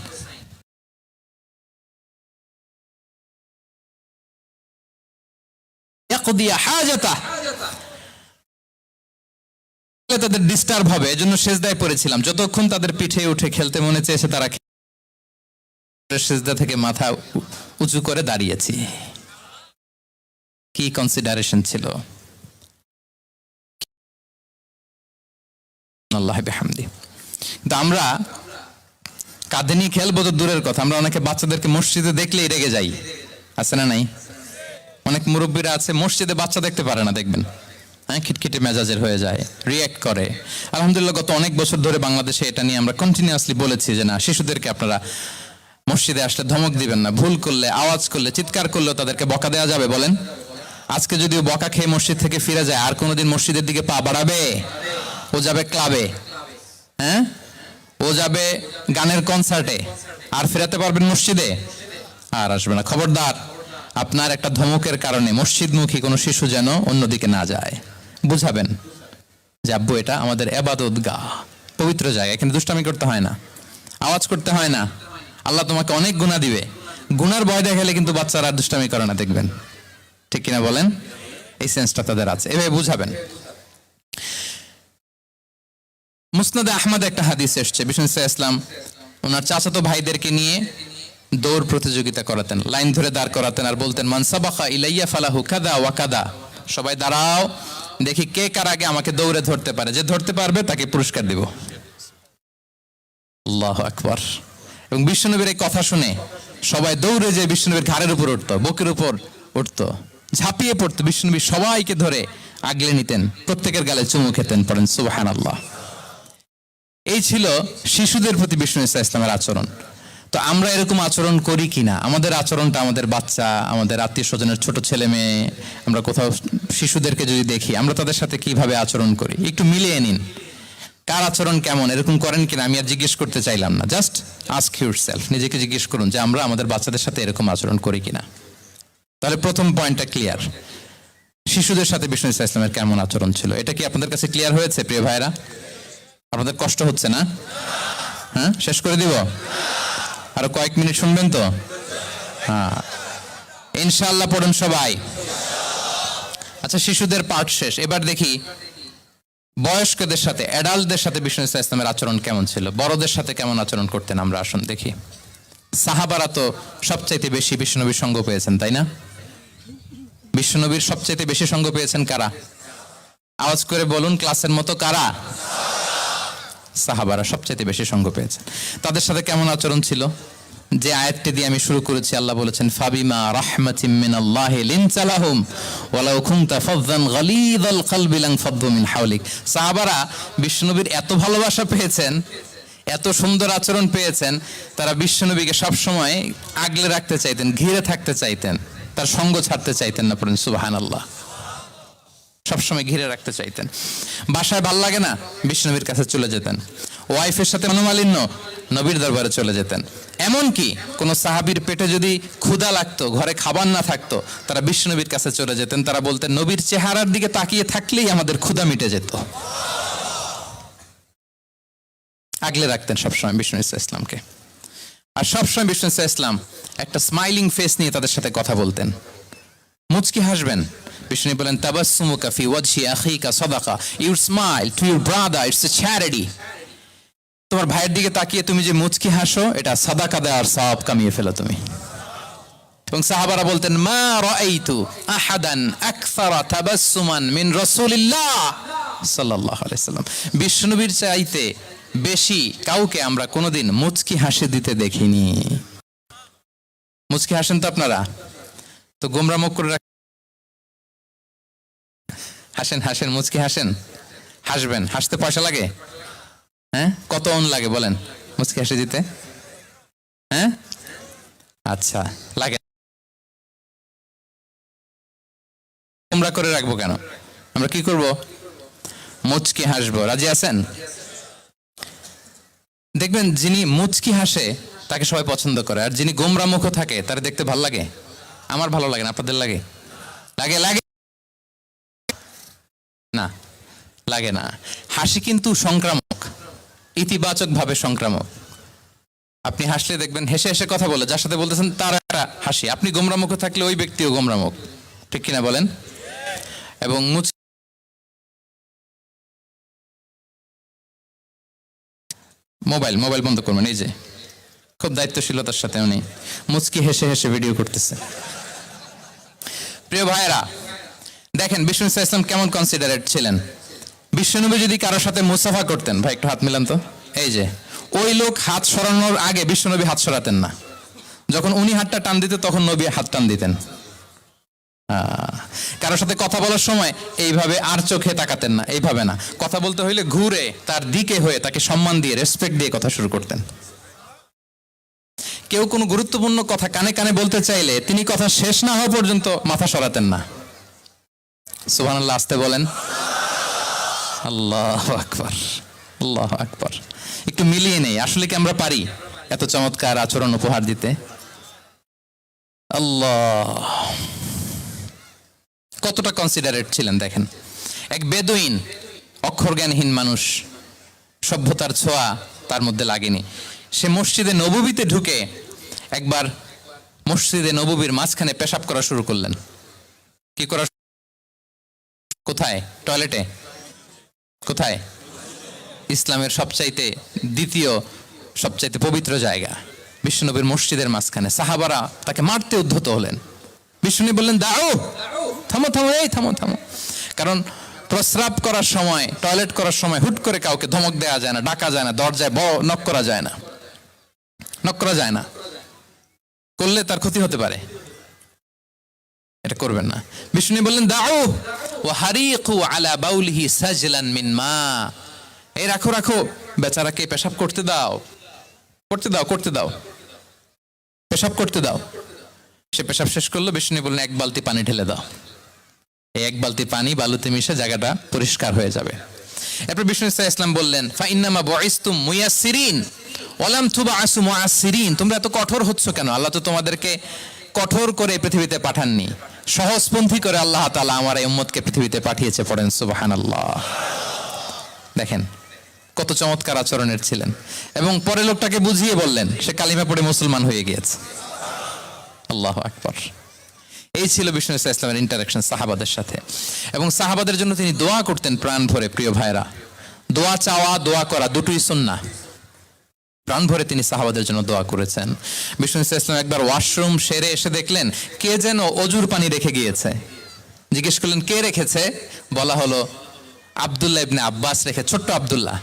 ইয়াকদিয়া হাজাতা, তাদের ডিস্টার্ব হবে এজন্য সিজদায় পড়েছিলাম। যতক্ষণ তাদের পিঠে উঠে খেলতে মনে চেয়েছে তারা সিজদা থেকে মাথা উঁচু করে দাঁড়িয়েছি। কি কনসিডারেশন ছিল! আল্লাহ বিহামদি। কিন্তু আমরা কাঁধে নিয়ে খেলবো তো দূরের কথা, আমরা অনেকে বাচ্চাদেরকে মসজিদে দেখলেই রেগে যাই, আছে না নাই? অনেক মুরব্বীরা আছে মসজিদে বাচ্চা দেখতে পারে না, দেখবেন খিটখিটে মেজাজের হয়ে যায়, রিয়্যাক্ট করে। আলহামদুলিল্লাহ গত অনেক বছর ধরে বাংলাদেশে এটা নিয়ে আমরা কন্টিনিউয়াসলি বলেছি যে না, শিশুদেরকে আপনারা মসজিদে আসলে ধমক দিবেন না, ভুল করলে, আওয়াজ করলে, চিৎকার করলেও তাদেরকে বকা দেওয়া যাবে, বলেন আজকে যদি ও বকা খেয়ে মসজিদ থেকে ফিরে যায়, আর কোনোদিন মসজিদের দিকে পা বাড়াবে? ও যাবে ক্লাবে, হ্যাঁ, ও যাবে গানের কনসার্টে, আর ফেরাতে পারবেন মসজিদে? আর আসবে না। খবরদার, আপনার একটা ধমকের কারণে মসজিদমুখী কোনো শিশু যেন অন্যদিকে না যায়। বুঝাবেন যে আব্বু, এটা আমাদের ইবাদত গাহ, পবিত্র জায়গা, এখানে দুষ্টামি করতে হয় না, আওয়াজ করতে হয় না, আল্লাহ তোমাকে অনেক গুনাহ দিবে। গুনার ভয় দেখালে কিন্তু বাচ্চারা দুষ্টামি করে না, দেখবেন। ঠিক কিনা বলেন? এই সেন্সটা তাদের আছে, এভাবে বুঝাবেন। মুসনাদে আহমদ একটা হাদিস এসছে, বিষ্ণু ইসলাম ওনার চাচাতো ভাইদেরকে নিয়ে দৌড় প্রতিযোগিতা করাতেন, লাইন ধরে দাঁড় করাতেন, আর বলতেন, মান সাবাকা ইলাইয়া ফালাহু কাদা ওয়া কাদা, সবাই দাঁড়াও, দেখি কে কার আগে আমাকে দৌড়ে ধরতে পারে, যে ধরতে পারবে তাকে পুরস্কার দিব। আল্লাহু আকবার। এবং বিশ্বনবীর এই কথা শুনে সবাই দৌড়ে যে বিশ্বনবীর ঘাড়ের উপর উঠতো, বুকের উপর উঠতো, ঝাঁপিয়ে পড়তো, বিশ্বনবী সবাইকে ধরে আগলে নিতেন, প্রত্যেকের গালে চুমু খেতেন। পড়েন সুবহানাল্লাহ। এই ছিল শিশুদের প্রতি বিষ্ণু ইসলামের আচরণ। তো আমরা এরকম আচরণ করি কিনা? আমাদের আচরণটা আমাদের বাচ্চা, আমাদের আত্মীয় স্বজনের ছোট ছেলে মেয়ে, আমরা কোথাও শিশুদেরকে যদি দেখি, আমরা তাদের সাথে কিভাবে আচরণ করি, একটু মিলিয়ে নিন। কার আচরণ কেমন, এরকম করেন কিনা? আমি আর জিজ্ঞেস করতে চাইলাম না, জাস্ট আস্ক ইউরসেলফ, নিজেকে জিজ্ঞেস করুন যে আমরা আমাদের বাচ্চাদের সাথে এরকম আচরণ করি কিনা। তাহলে প্রথম পয়েন্টটা ক্লিয়ার, শিশুদের সাথে বিষ্ণু ইসলামের কেমন আচরণ ছিল। এটা কি আপনাদের কাছে ক্লিয়ার হয়েছে প্রিয় ভাইরা? আপনাদের কষ্ট হচ্ছে না? হ্যাঁ, শেষ করে দিব? আরো কয়েক মিনিট শুনবেন তো? হ্যাঁ, ইনশাআল্লাহ পড়ুন সবাই। আচ্ছা, শিশুদের পার্ট শেষ, এবার দেখি বয়স্কদের সাথে, অ্যাডাল্টদের সাথে বিষ্ণু ইসলামের আচরণ কেমন ছিল, বড়দের সাথে কেমন আচরণ করতেন। আমরা আসুন দেখি। সাহাবারা তো সবচাইতে বেশি বিশ্বনবীর সঙ্গ পেয়েছেন, তাই না? বিশ্বনবীর সবচাইতে বেশি সঙ্গ পেয়েছেন কারা? আওয়াজ করে বলুন, ক্লাসের মতো, কারা? সাহাবারা সবচাইতে বেশি সঙ্গ পেয়েছেন। তাদের সাথে কেমন আচরণ ছিল? যে আয়াতটি দিয়ে আমি শুরু করেছি, আল্লাহ বলেছেন, ফাবিমা রাহমাতিম মিনাল্লাহি লিনতা লাহুম ওয়ালাউ কুনতা ফাযযান গালিযাল কলবি লানফাদ্দু মিন হাওলিক। সাহাবারা বিশ্বনবীর এত ভালোবাসা পেয়েছেন, এত সুন্দর আচরণ পেয়েছেন, তারা বিশ্বনবীকে সবসময় আগলে রাখতে চাইতেন, ঘিরে থাকতে চাইতেন, তার সঙ্গ ছাড়তে চাইতেন না। পড়েন সুবহানাল্লাহ। সবসময় ঘিরে রাখতে চাইতেন। বাসায় ভাল লাগে না, বিশ্বনবীর কাছে চলে যেতেন। ওয়াইফের সাথে মনোমালিন্য, নবীর দরবারে চলে যেতেন। এমনকি কোন সাহাবীর পেটে যদি ক্ষুধা লাগতো, ঘরে খাবার না থাকতো, তারা বিশ্বনবীর কাছে চলে যেতেন। তারা বলতেন, নবীর চেহারার দিকে তাকিয়ে থাকলেই আমাদের ক্ষুধা মিটে যেত। আগলে রাখতেন সবসময় বিষ্ণু ইসলামকে। আর সবসময় বিষ্ণু ইসলাম একটা স্মাইলিং ফেস নিয়ে তাদের সাথে কথা বলতেন, মুচকি হাসবেন। বিষ্ণু বলেন, তাবাসসুমুকা ফি ওয়াজহি আখিকা সাদাকা, you smile to your brother, it's a charity. তোমার ভাইয়ের দিকে তাকিয়ে তুমি যে মুচকি হাসো, এটা সাদাকা দেওয়ার সওয়াব কামিয়ে ফেলো তুমি। এবং সাহাবারা বলতেন, মা রাআইতু আহাদান আকসারা তাবাসসুমান মিন রাসূলিল্লাহ সাল্লাল্লাহু আলাইহি ওয়াসাল্লাম। বিশ্বনবীর চাইতে বেশি কাউকে আমরা কোনোদিন মুচকি হাসি দিতে দেখিনি। মুচকি হাসেন তো আপনারা? তো গোমরা মুখ করে হাসেন, হাসেন, মুচকি হাসেন, হাসবেন। হাসতে পয়সা লাগে? হ্যাঁ, কত অন লাগে বলেন মুচকি হাসি দিতে? হ্যাঁ, আচ্ছা, লাগে। গোমরা করে রাখবো কেন? আমরা কি করব? মুচকি হাসবো। রাজি আছেন? দেখবেন, যিনি মুচকি হাসে তাকে সবাই পছন্দ করে, আর যিনি গোমরা মুখ থাকে তার দেখতে ভালো লাগে। আমার ভালো লাগে না, আপনাদের লাগে? লাগে? লাগে না? লাগে না। হাসি কিন্তু সংক্রামক, ইতিবাচক ভাবে সংক্রামক। আপনি হাসলে দেখবেন, হেসে হেসে কথা বলে যার সাথে বলতেছেন তার একটা হাসি। আপনি গোমরামুখ থাকলে ওই ব্যক্তিও গোমরামুখ। ঠিক কিনা বলেন? এবং মোবাইল বন্ধ করবেন। এই যে খুব দায়িত্বশীলতার সাথে উনি মুচকি হেসে হেসে ভিডিও করতেছে। প্রিয় ভাইয়েরা, দেখেন বিষ্ণু ইসলাম কেমন কনসিডারেট ছিলেন। বিশ্বনবী যদি কারোর সাথে মুসাফা করতেন, ভাই একটু হাত মিলান তো, এই যে ওই লোক হাত সরানোর আগে বিশ্বনবী হাত সরাতেন না। যখন উনি হাতটা টান দিতেন তখন নবী হাত টান দিতেন। কারোর সাথে কথা বলার সময় এইভাবে আর চোখে তাকাতেন না, এইভাবে না। কথা বলতে হইলে ঘুরে তার দিকে হয়ে তাকে সম্মান দিয়ে, রেসপেক্ট দিয়ে কথা শুরু করতেন। কেউ কোনো গুরুত্বপূর্ণ কথা কানে কানে বলতে চাইলে তিনি কথা শেষ না হওয়া পর্যন্ত মাথা সরাতেন না। সুবহানাল্লাহ আসতে বলেন। আল্লাহু আকবার, আল্লাহু আকবার। একটু মিলিয়ে নেই, আসলে কি আমরা পারি এত চমৎকার আচরণ উপহার দিতে? আল্লাহ, কতটা কনসিডারেট ছিলেন দেখেন। এক বেদুইন, অক্ষর জ্ঞানহীন মানুষ, সভ্যতার ছোঁয়া তার মধ্যে লাগেনি। সে মসজিদে নববীতে ঢুকে একবার মসজিদে নববীর মাঝখানে পেশাব করা শুরু করলেন। কি করা? কোথায়? টয়লেটে। কোথায়? ইসলামের সবচাইতে দ্বিতীয় সবচাইতে পবিত্র জায়গা বিশ্বনবীর মসজিদের মাঝখানে। সাহাবারা তাকে মারতে উদ্ধত হলেন। বিশ্বনবী বললেন, দাও, থামো থামো, এই থামো থামো। কারণ প্রস্রাব করার সময়, টয়লেট করার সময় হুট করে কাউকে ধমক দেওয়া যায় না, ডাকা যায় না, দরজায় নক করা যায় না, নক করা যায় না, করলে তার ক্ষতি হতে পারে, এটা করবেন না। বিষ্ণু বললেন, দাও ওয়া হারিকু আলা বাউলিহি সাজলান মিন মা। এই রাখো রাখো, বেচারাকে পেশাব করতে দাও, করতে দাও, করতে দাও, পেশাব করতে দাও। সে পেশাব শেষ করলো। বিষ্ণু বললেন, এক বালতি পানি ঢেলে দাও। এই এক বালতি পানি বালুতে মিশে জায়গাটা পরিষ্কার হয়ে যাবে। এরপর বিষ্ণু ইসলাম বললেন, ফাইন্নামা বুইসতুম মুয়াসসিরিন ওয়া লাম তুবআসু মুআসসিরিন। তোমরা এত কঠোর হচ্ছ কেন? আল্লাহ তো তোমাদেরকে কঠোর করে পৃথিবীতে পাঠাননি, সহজপন্থী করে আল্লাহ তাআলা আমার এই উম্মতকে পৃথিবীতে পাঠিয়েছে। পড়েন সুবহানাল্লাহ। দেখেন কত চমৎকার আচরণের ছিলেন। এবং পরে লোকটাকে বুঝিয়ে বললেন, সে কালিমা পড়ে মুসলমান হয়ে গিয়েছে। আল্লাহু আকবার। এই ছিল বিষ্ণু ইসলামের ইন্টারাকশন সাহাবাদের সাথে। এবং সাহাবাদের জন্য তিনি দোয়া করতেন প্রাণ ভরে। প্রিয় ভাইরা, দোয়া চাওয়া, দোয়া করা দুটোই সুন্নাহ। প্রাণ ভরে তিনি সাহাবাদের জন্য দোয়া করেছেন। বিষ্ণু ইসলাম একবার ওয়াশরুম সেরে এসে দেখলেন কে যেন অজুর পানি রেখে গিয়েছে। জিজ্ঞেস করলেন, কে রেখেছে? বলা হলো, আব্দুল্লাহ ইবনে আব্বাস রেখে, ছোট্ট আব্দুল্লাহ।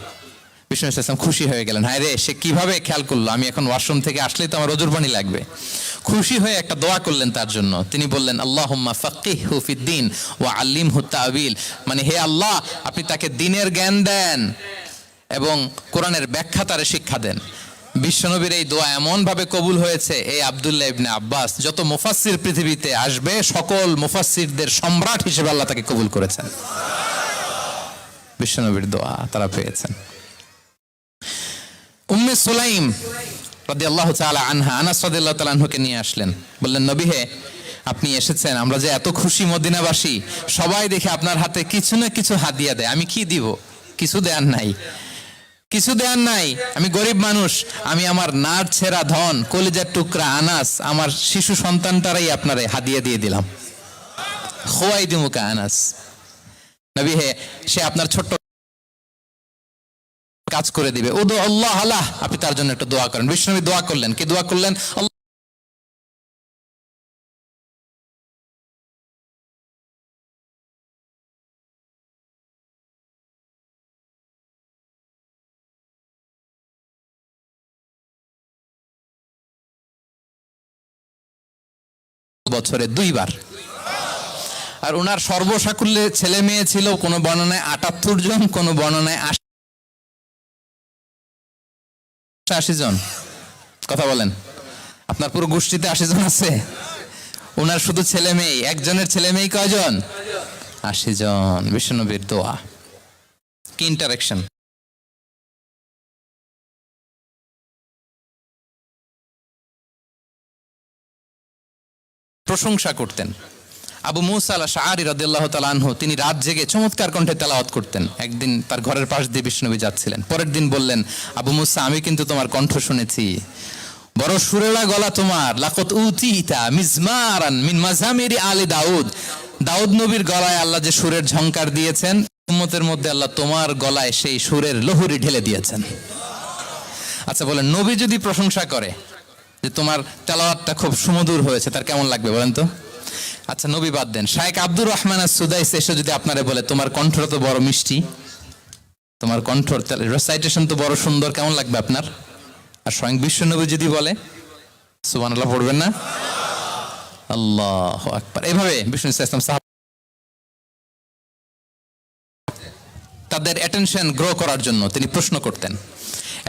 বিষ্ণু ইসলাম খুশি হয়ে গেলেন, হায় রে, সে কিভাবে খেয়াল করলো? আমি এখন ওয়াশরুম থেকে আসলেই তো আমার অজুর পানি লাগবে। খুশি হয়ে একটা দোয়া করলেন তার জন্য। তিনি বললেন, আল্লাহুম্মা ফাক্কিহহু ফিদ্দীন ওয়া আল্লিমহু তা'ওয়িল। মানে হে আল্লাহ, আপনি তাকে দ্বীনের জ্ঞান দেন এবং কোরআনের ব্যাখ্যা তারে শিক্ষা দেন। বিশ্বনবীর এই দোয়া এমন ভাবে কবুল হয়েছে, এই আব্দুল্লাহ ইবনে আব্বাস যত মুফাসসির পৃথিবীতে আসবে সকল মুফাসসিরদের সম্রাট হিসেবে আল্লাহ তাকে কবুল করেছেন। বিশ্বনবীর দোয়া তারা পেয়েছেন। উম্মে সুলাইম রাদিয়াল্লাহু তাআলা আনহা, আনাস রাদিয়াল্লাহু তাআলা আনহুকে নিয়ে আসলেন। বললেন, নবী হে, আপনি এসেছেন, আমরা যে এত খুশি মদিনাবাসী, সবাই দেখে আপনার হাতে কিছু না কিছু হাদিয়া দেয়। আমি কি দিব? কিছু দেয়ার নাই, কিছু দেয়ার নাই। আমি গরিব মানুষ, আমি আমার নার ছেঁড়া ধন, কলিজার টুকরা আনাস, আমার শিশু সন্তানটারাই আপনারে হাদিয়া দিয়ে দিলাম। খুয়াইদিমুকা আনাস। নবী হে, সে আপনার ছোট্ট কাজ করে দিবে। উদু আল্লাহ আল্লাহ, আপনি তার জন্য একটা দোয়া করেন। বিষ্ণু দোয়া করলেন। কি দোয়া করলেন? বছরে 2 বার। আর ওনার সর্বসাকুল্যে ছেলে মেয়ে ছিল, কোন বর্ণনায় 78 জন, কোন বর্ণনায় 80 জন। কথা বলেন, আপনার পুরো গোষ্ঠীতে 80 জন আছে? ওনার শুধু ছেলে মেয়ে, একজনের ছেলে মেয়ে কয়জন? 80 জন। বিশ্বনবীর দোয়া, কি ইন্টারেকশন! প্রশংসা করতেন। আবু মুসা আল-আশআরী রাদিয়াল্লাহু তাআলা আনহু, তিনি রাত জেগে চমৎকার কণ্ঠে তেলাওয়াত করতেন। একদিন তার ঘরের পাশ দিয়ে বিষ্ণুনবী যাচ্ছিলেন। পরের দিন বললেন, আবু মুসা, আমি কিন্তু তোমার কণ্ঠ শুনেছি, বড় সুরেলা গলা তোমার। লাকাত উতিতা মিজমারান মিন মাজামিরি আলি দাউদ। দাউদ নবীর গলায় আল্লাহ যে সুরের ঝংকার দিয়েছেন, উম্মতের মধ্যে আল্লাহ তোমার গলায় সেই সুরের লহরী ঢেলে দিয়েছেন। আচ্ছা বলেন, নবী যদি প্রশংসা করে যে তোমার তেলাওয়াতটা খুব সুমধুর হয়েছে, তার কেমন লাগবে বলেন তো? আচ্ছা নবী বাদ দেন, শায়েখ আব্দুর রহমান আস-সুদাইস এসে যদি আপনারে বলে, তোমার কণ্ঠটা তো বড় মিষ্টি, তোমার কণ্ঠ রেসাইটেশন তো বড় সুন্দর, কেমন লাগবে আপনার? আর স্বয়ং বিশ্বনবী যদি বলে, সুবহানাল্লাহ পড়বেন না? আল্লাহু আকবার। এভাবে বিষ্ণু ইসলাম সাহাবা তাদের অ্যাটেনশন গ্রো করার জন্য তিনি প্রশ্ন করতেন।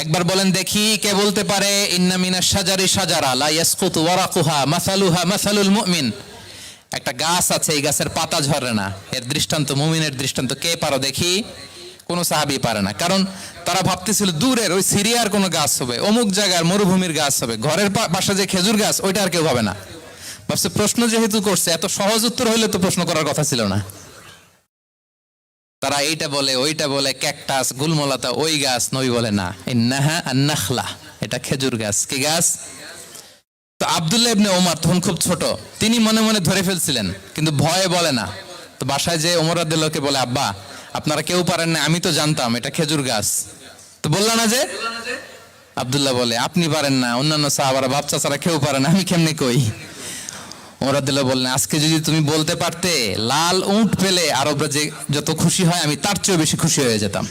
একবার বলেন দেখি, কে বলতে পারে, ইন্না মিনাশ শাজারি শাজারা লা ইয়াসকুতু ওয়ারাকুহা মাসালুহা মাসালুল মুমিন। একটা গাছ আছে, এই গাছের পাতা ঝরে না, এর দৃষ্টান্ত মুমিনের দৃষ্টান্ত। কে পারো দেখি? কোনো সাহাবী পারে না, কারণ তারা ভাবতেছিল দূরের ওই সিরিয়ার কোনো গাছ হবে, অমুক জায়গার মরুভূমির গাছ হবে, ঘরের পাশে যে খেজুর গাছ ওইটা আর কেউ হবে না। ভাবছে প্রশ্ন যেহেতু করছে, এত সহজ উত্তর হইলে তো প্রশ্ন করার কথা ছিল না। তারা এইটা বলে ওইটা বলে, ক্যাকটাস, গুলমলাতা ওই গাছ। নবী বলে না, ইন্নাহা আন-নাখলা, এটা খেজুর গাছ। কি গাছ? তো আব্দুল্লাহ ইবনে ওমর তখন খুব ছোট, তিনি মনে মনে ধরে ফেলছিলেন, কিন্তু ভয়ে বলে না। তো বাসায় যে ওমর রাদিয়াল্লাহুকে বলে, আব্বা আপনারা কেউ পারেন না, আমি তো জানতাম এটা খেজুর গাছ। তো বললা না যে? আব্দুল্লাহ বলে, আপনি পারেন না, অন্যান্য সাহাবারা বাচ্চা ছাড়া কেউ পারে না, আমি কেমনে কই? ওমর রাদিয়াল্লাহু বললেন, আজকে যদি তুমি বলতে পারতে লাল উট পেলে আরবরা যে যত খুশি হয়, আমি তার চেয়ে বেশি খুশি হয়ে যেতাম।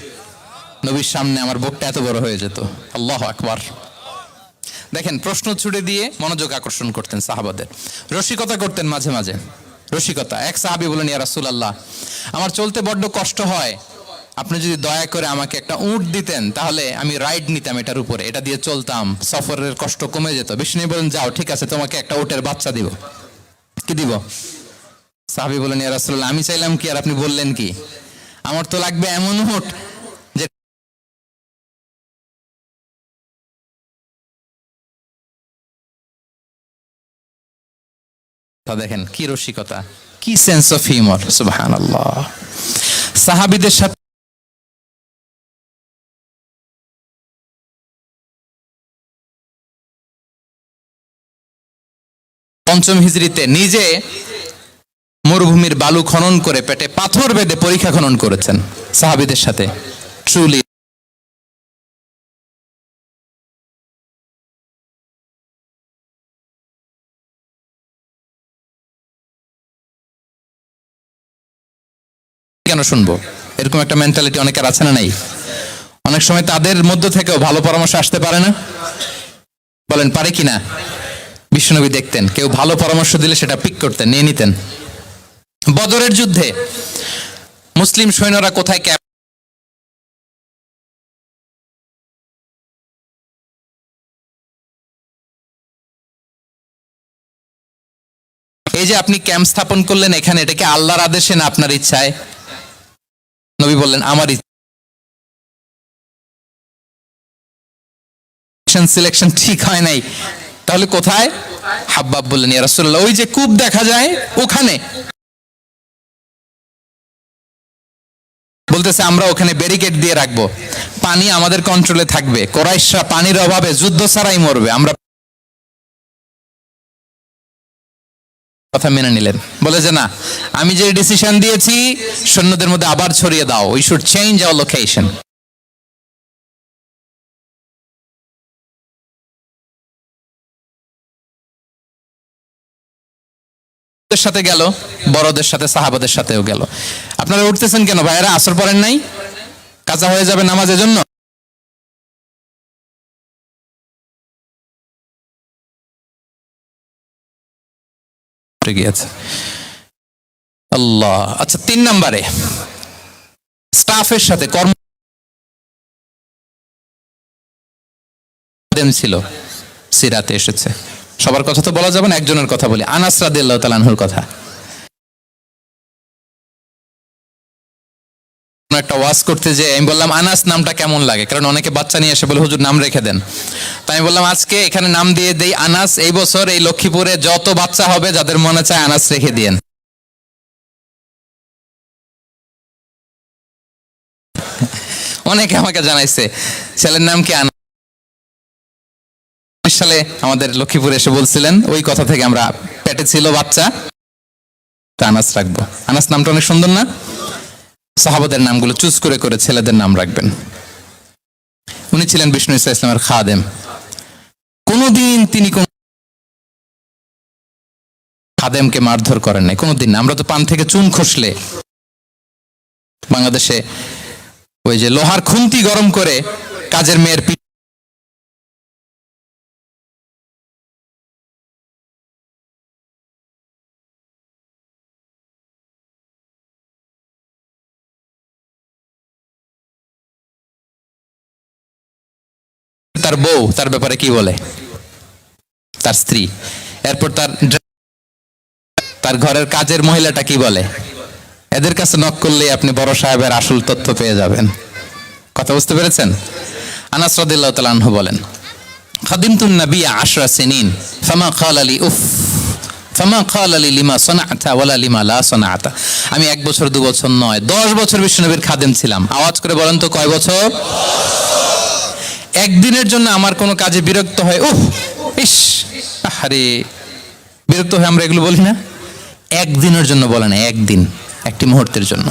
নবীর সামনে আমার বুকটা এত বড় হয়ে যেত। আল্লাহু আকবার। দেখেন, প্রশ্ন ছুড়ে দিয়ে মনোযোগ আকর্ষণ করতেন সাহাবাদের, রসিকতা করতেন মাঝে মাঝে। রসিকতা, এক সাহাবী বলেন, ইয়া রাসূলুল্লাহ, আমার চলতে বড্ড কষ্ট হয়, আপনি যদি দয়া করে আমাকে একটা উট দিতেন তাহলে আমি রাইড নিতাম এটার উপরে, এটা দিয়ে চলতাম, সফরের কষ্ট কমে যেত। বিষ্ণু বলেন, যাও ঠিক আছে, তোমাকে একটা উটের বাচ্চা দিব। কি দিব? সাহাবী বলেন, ইয়া রাসূলুল্লাহ, আমি চাইলাম কি আর আপনি বললেন কি? আমার তো লাগবে এমন উট যে দেখেন কি রসিকতা, কি সেন্স অফ হিউমার, সুবহানাল্লাহ। সাহাবীদের সাথে পঞ্চম হিজরিতে নিজে মরুভূমির বালু খনন করে পেটে পাথর বেঁধে পরীক্ষা খনন করেছেন সাহাবীদের সাথে। ট্রুলি কেন শুনবো? এরকম একটা মেন্টালিটি অনেকের আছে না? নাই? অনেক সময় তাদের মধ্য থেকেও ভালো পরামর্শ আসতে পারে না? বলেন পারে কিনা? বিশ্বনবী দেখতেন কেউ ভালো পরামর্শ দিলে সেটা পিক করতেন, নিয়ে নিতেন। বদরের যুদ্ধে মুসলিম সৈন্যরা কোথায় ক্যাম্প, এই যে আপনি ক্যাম্প স্থাপন করলেন এখানে, এটাকে আল্লাহর আদেশে না আপনার ইচ্ছায়? নবী বললেন, আমার সিলেকশন ঠিক হয় নাই। তাহলে কোথায়? হাব্বাব বললেন, ইয়া রাসূলুল্লাহ, ওই যে কূপ দেখা যায় ওখানে। বলতেছে, আমরা ওখানে ব্যারিকেড দিয়ে রাখবো, পানি আমাদের কন্ট্রোলে থাকবে, কুরাইশরা পানির অভাবে যুদ্ধ ছাড়াই মরবে, আমরা। কথা মেনে নিলেন, বলে যে না, আমি যে ডিসিশন দিয়েছি সৈন্যদের মধ্যে আবার ছড়িয়ে দাও, we should change our location. সাথে গেল, বড়দের সাথে, সাহাবাদের সাথেও গেল। আপনারা উঠতেছেন কেন ভাইয়েরা? আসর পড়েন নাই? কাজা হয়ে যাবে নামাজের জন্য। গিয়েছে আল্লাহ। আচ্ছা, 3 নম্বরে স্টাফের সাথে কর্ম ছিল, সিরাতে এসেছে। সবার কথা তো বলা যাবে না, একজনের কথা বলি, আনাস রাদিয়াল্লাহু তাআলা আনহুর কথা। একটা ওয়াজ করতে যে আমি বললাম, আনাস নামটা কেমন লাগে? কারণ অনেকে বাচ্চা নিয়ে এসে বলে, হুজুর নাম রেখে দেন। তাই আমি বললাম, আজকে এখানে নাম দিয়ে দেই আনাস। এই বছর এই লক্ষ্মীপুরে যত বাচ্চা হবে যাদের মনে চায় আনাস রেখে দিয়েন। অনেকে আমাকে জানাইছে ছেলের নাম কি আনাস। সালে আমাদের লক্ষ্মীপুরে এসে বলছিলেন, ওই কথা থেকে আমরা পেটে ছিল বাচ্চা, আনাস রাখবো। আনাস নামটা অনেক সুন্দর না? সাহাবাদের নামগুলো চুজ করে করে ছেলেদের নাম রাখবেন। উনি ছিলেন বিষ্ণু ইসা ইসলামের খাদেম। কোনদিন তিনি কোন খাদেমকে মারধর করেন নাই, কোনদিন। আমরা তো পান থেকে চুন খসলে বাংলাদেশে ওই যে লোহার খুন্তি গরম করে কাজের মেয়ের তার বউ তার ব্যাপারে কি বলে, তার স্ত্রী। এরপর তার আর ঘরের কাজের মহিলাটা কি বলে? এদের কাছে নক করলেই আপনি বড় সাহেবের আসল তথ্য পেয়ে যাবেন। কথা বুঝতে পেরেছেন? আনাস রাদিয়াল্লাহু তাআলা আনহু বলেন, খাদিমতুন নবী 10 সিনিন ফামা ক্বালা লি উফ ফামা ক্বালা লি লিমা সানা'তা ওয়ালা লিমা লা সানা'তা। আমি 1 বছর 2 বছর নয়, 10 বছর বিশ্বনবীর খাদেম ছিলাম। আওয়াজ করে বলেন তো কয় বছর? একদিনের জন্য আমার কোনো কাজে বিরক্ত হয়, উফ ইস আরে, বিরক্ত হয়ে আমরা এগুলো বলি না? একদিনের জন্য বলে না, একদিন, একটি মুহূর্তের জন্য।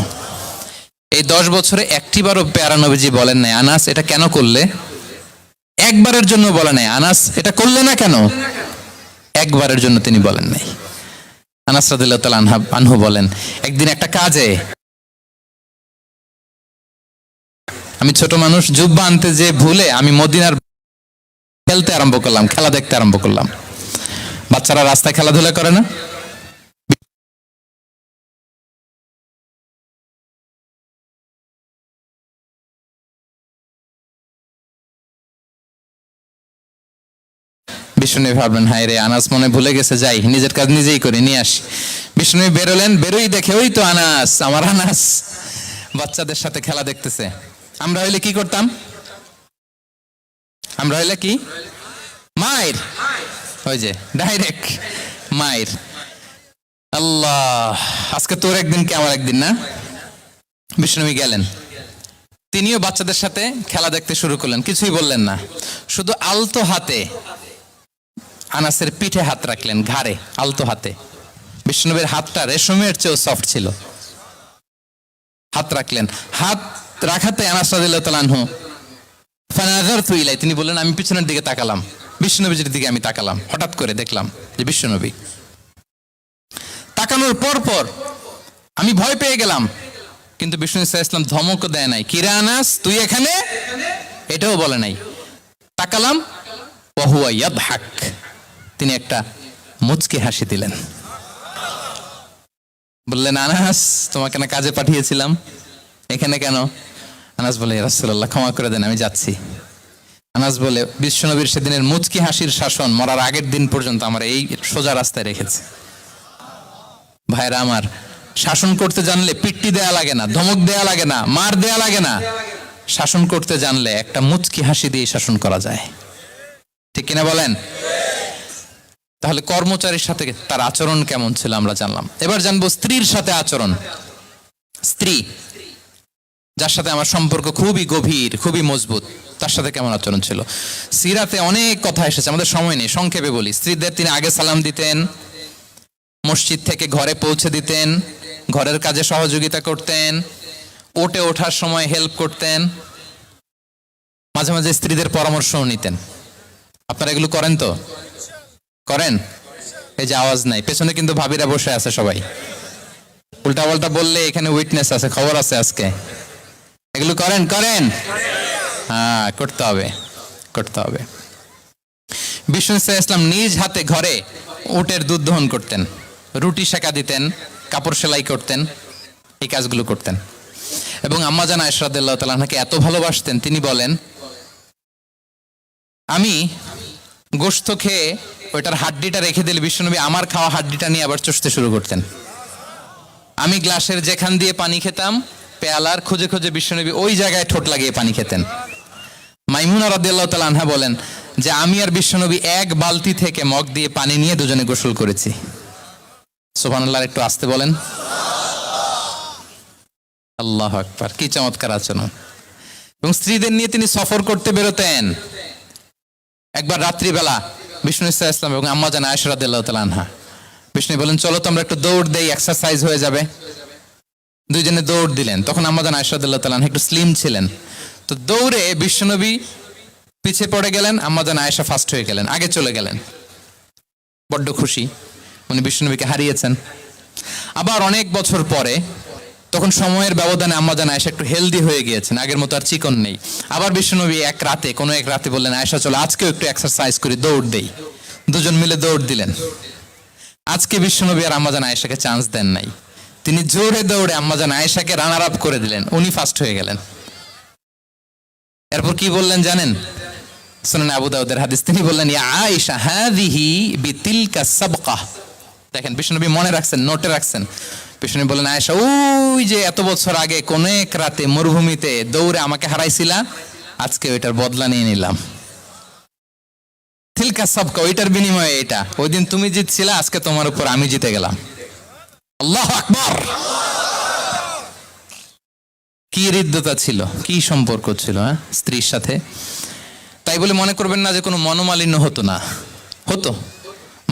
এই 10 বছরে একটিবারও প্যারা নবীজি বলেন নাই, আনাস এটা কেন করলে? একবারের জন্য বলে নাই, আনাস এটা করলে না কেন? একবারের জন্য তিনি বলেন নাই। আনাস রাদিয়াল্লাহু তাআলা আনহু বলেন, একদিন একটা কাজে আমি ছোট মানুষ, জুব্বা আনতে যে ভুলে আমি মদিনার খেলতে আরম্ভ করলাম, খেলা দেখতে আরম্ভ করলাম। বাচ্চারা রাস্তায় খেলাধুলা করে না? বিষ্ণু ভাবলেন, হায় রে, আনাস মনে ভুলে গেছে, যাই নিজের কাজ নিজেই করে নিয়ে আসি। বিষ্ণু বেরোলেন, বেরোই দেখে ওই তো আনাস, আমার আনাস বাচ্চাদের সাথে খেলা দেখতেছে। আমরা হইলে কি করতাম? আমরা হইলে কি? মায়ের, ওই যে ডাইরেক্ট মায়ের। আল্লাহ, আজকে তোর একদিন কি আমার একদিন না? বিষ্ণু গেলেন, তিনিও বাচ্চাদের সাথে খেলা দেখতে শুরু করলেন, কিছুই বললেন না, শুধু আলতো হাতে আনাসের পিঠে হাত রাখলেন, ঘাড়ে আলতো হাতে। বিষ্ণুনবীর হাতটা রেশমের চেয়েও সফট ছিল। হাত রাখলেন, হাত রাখাতে আনাস রাদিয়াল্লাহু তাআলা আনহু ফানাযারতু ইলাই, তিনি বললেন আমি পিছনের দিকে তাকালাম, বিষ্ণুনবীর দিকে আমি তাকালাম। হঠাৎ করে দেখলাম যে বিষ্ণুনবী। তাকানোর পর পর আমি ভয় পেয়ে গেলাম, কিন্তু বিষ্ণু সাল্লাল্লাহু আলাইহি ওয়াসাল্লাম ধমকও দেয় নাই, কিরে আনাস তুই এখানে, এটাও বলে নাই। তাকালাম, ওয়া হুয়া ইয়াদহাক, তিনি একটা মুচকি হাসি দিলেন। বললেন, আনাস তোমাকে না কাজে পাঠিয়েছিলাম, এখানে কেন? আনাস বলে, ইয়া রাসূলুল্লাহ ক্ষমা করে দেন, আমি যাচ্ছি। আনাস বলে, বিশ্বনবীর সেদিনের মুচকি হাসির শাসন মরার আগের দিন পর্যন্ত আমার এই সোজা রাস্তায় রেখেছে। ভাইরা আমার, শাসন করতে জানলে পিট্টি দেয়া লাগে না, ধমক দেয়া লাগে না, মার দেয়া লাগে না। শাসন করতে জানলে একটা মুচকি হাসি দিয়ে শাসন করা যায়। ঠিক কিনা বলেন? তাহলে কর্মচারীর সাথে তার আচরণ কেমন ছিল আমরা জানলাম। এবার জানবো স্ত্রীর সাথে আচরণ। স্ত্রী, যার সাথে আমার সম্পর্ক খুবই গভীর, খুবই মজবুত, তার সাথে কেমন আচরণ ছিল। সিরাতে অনেক কথা এসেছে, আমাদের সময় নেই, সংক্ষেপে বলি। স্ত্রীদের তিনি আগে সালাম দিতেন, মসজিদ থেকে ঘরে পৌঁছে দিতেন, ঘরের কাজে সহযোগিতা করতেন, ওটে ওঠার সময় হেল্প করতেন, মাঝে মাঝে স্ত্রীদের পরামর্শও নিতেন। আপনারা এগুলো করেন তো? করেন? এই যে আওয়াজ নাই, পেছনে কিন্তু ভাবিরা বসে আছে সবাই। উল্টা পাল্টা বললে এখানে উইটনেস আছে, খবর আছে আজকে। এগুলো করেন? করেন? হ্যাঁ, করতে হবে, করতে হবে। বিষ্ণু সাল্লাল্লাহু আলাইহি ওয়াসাল্লাম নিজ হাতে ঘরে উটের দুধ দহন করতেন, রুটি সেকা দিতেন, কাপড় সেলাই করতেন, এই কাজগুলো করতেন। এবং আম্মা জান আয়েশা রাদিয়াল্লাহু তাআলা আনহাকে এত ভালোবাসতেন, তিনি বলেন, আমি গোশত খেয়ে ওইটার হাড্ডিটা রেখে দিলে বিশ্বনবী আমার খাওয়া হাড্ডিটা নিয়ে আবার চষতে শুরু করতেন। আমি গ্লাসের যেখান দিয়ে পানি খেতাম, পেয়ালার খুঁজে খুঁজে বিশ্বনবী ওই জায়গায় ঠোঁট লাগিয়ে পানি খেতেন। মাইমুনা রাদিয়াল্লাহু তাআলা আনহা বলেন যে আমি আর বিশ্বনবী এক বালতি থেকে মগ দিয়ে পানি নিয়ে দুজনে গোসল করেছি। সুবহানাল্লাহ, একটু আস্তে বলেন। আল্লাহু আকবার, কি চমৎকার আচরণ। এবং স্ত্রীদের নিয়ে তিনি সফর করতে বেরোতেন। একবার রাত্রিবেলা বিষ্ণু সাল্লাল্লাহু আলাইহি ওয়াসাল্লাম এবং আম্মা জান আয়েশা রাদিয়াল্লাহু তাআলা আনহা, বিষ্ণু বলেন চলো তো আমরা একটু দৌড় দেই, এক্সারসাইজ হয়ে যাবে। দুইজনে দৌড় দিলেন। তখন আম্মা জান আয়েশা রাদিয়াল্লাহু তাআলা আনহা একটু স্লিম ছিলেন, তো দৌড়ে বিশ্বনবী পিছিয়ে পড়ে গেলেন, আম্মা জান আয়েশা ফার্স্ট হয়ে গেলেন, আগে চলে গেলেন। বড্ড খুশি, উনি বিশ্বনবীকে হারিয়েছেন। আবার অনেক বছর পরে, তখন সময়ের ব্যবধানে আম্মা জান আয়েশা একটু হেলদি হয়ে গিয়েছেন, আগের মতো আর চিকন নেই। আবার বিশ্বনবী কোনো এক রাতে বললেন, আয়েশা চলো আজকেও একটু এক্সারসাইজ করি, দৌড় দেই। দুজন মিলে দৌড় দিলেন। আজকে বিশ্বনবী আর আম্মা জান আয়েশাকে চান্স দেন নাই, তিনি জোরে দৌড়ে আম্মা জান আয়েশাকে রানার আপ করে দিলেন, উনি ফার্স্ট হয়ে গেলেন। এরপর কি বললেন জানেন? সুনান আবু দাউদের হাদিস, তিনি বললেন, ইয়া আয়েশা হাযিহি বিতিলকা সাবকা, দেখেন বিশ্বনবী মনে রাখছেন, নোটে রাখছেন। বিশ্বনবী বলেন, আয়েশা, ওই যে এত বছর আগে কোন এক রাতে মরুভূমিতে দৌড়ে আমাকে হারাইছিলা, আজকে ওইটার বদলা নিয়ে নিলাম। তিলকা সবকা, ওইটার বিনিময়ে এটা। ওই দিন তুমি জিতছিলা, আজকে তোমার উপর আমি জিতে গেলাম। আল্লাহু আকবার। কি হৃদ্যতা ছিল, কি সম্পর্ক ছিল স্ত্রীর সাথে। তাই বলে মনে করবেন না যে কোনো মনোমালিন্য হতো না, হতো।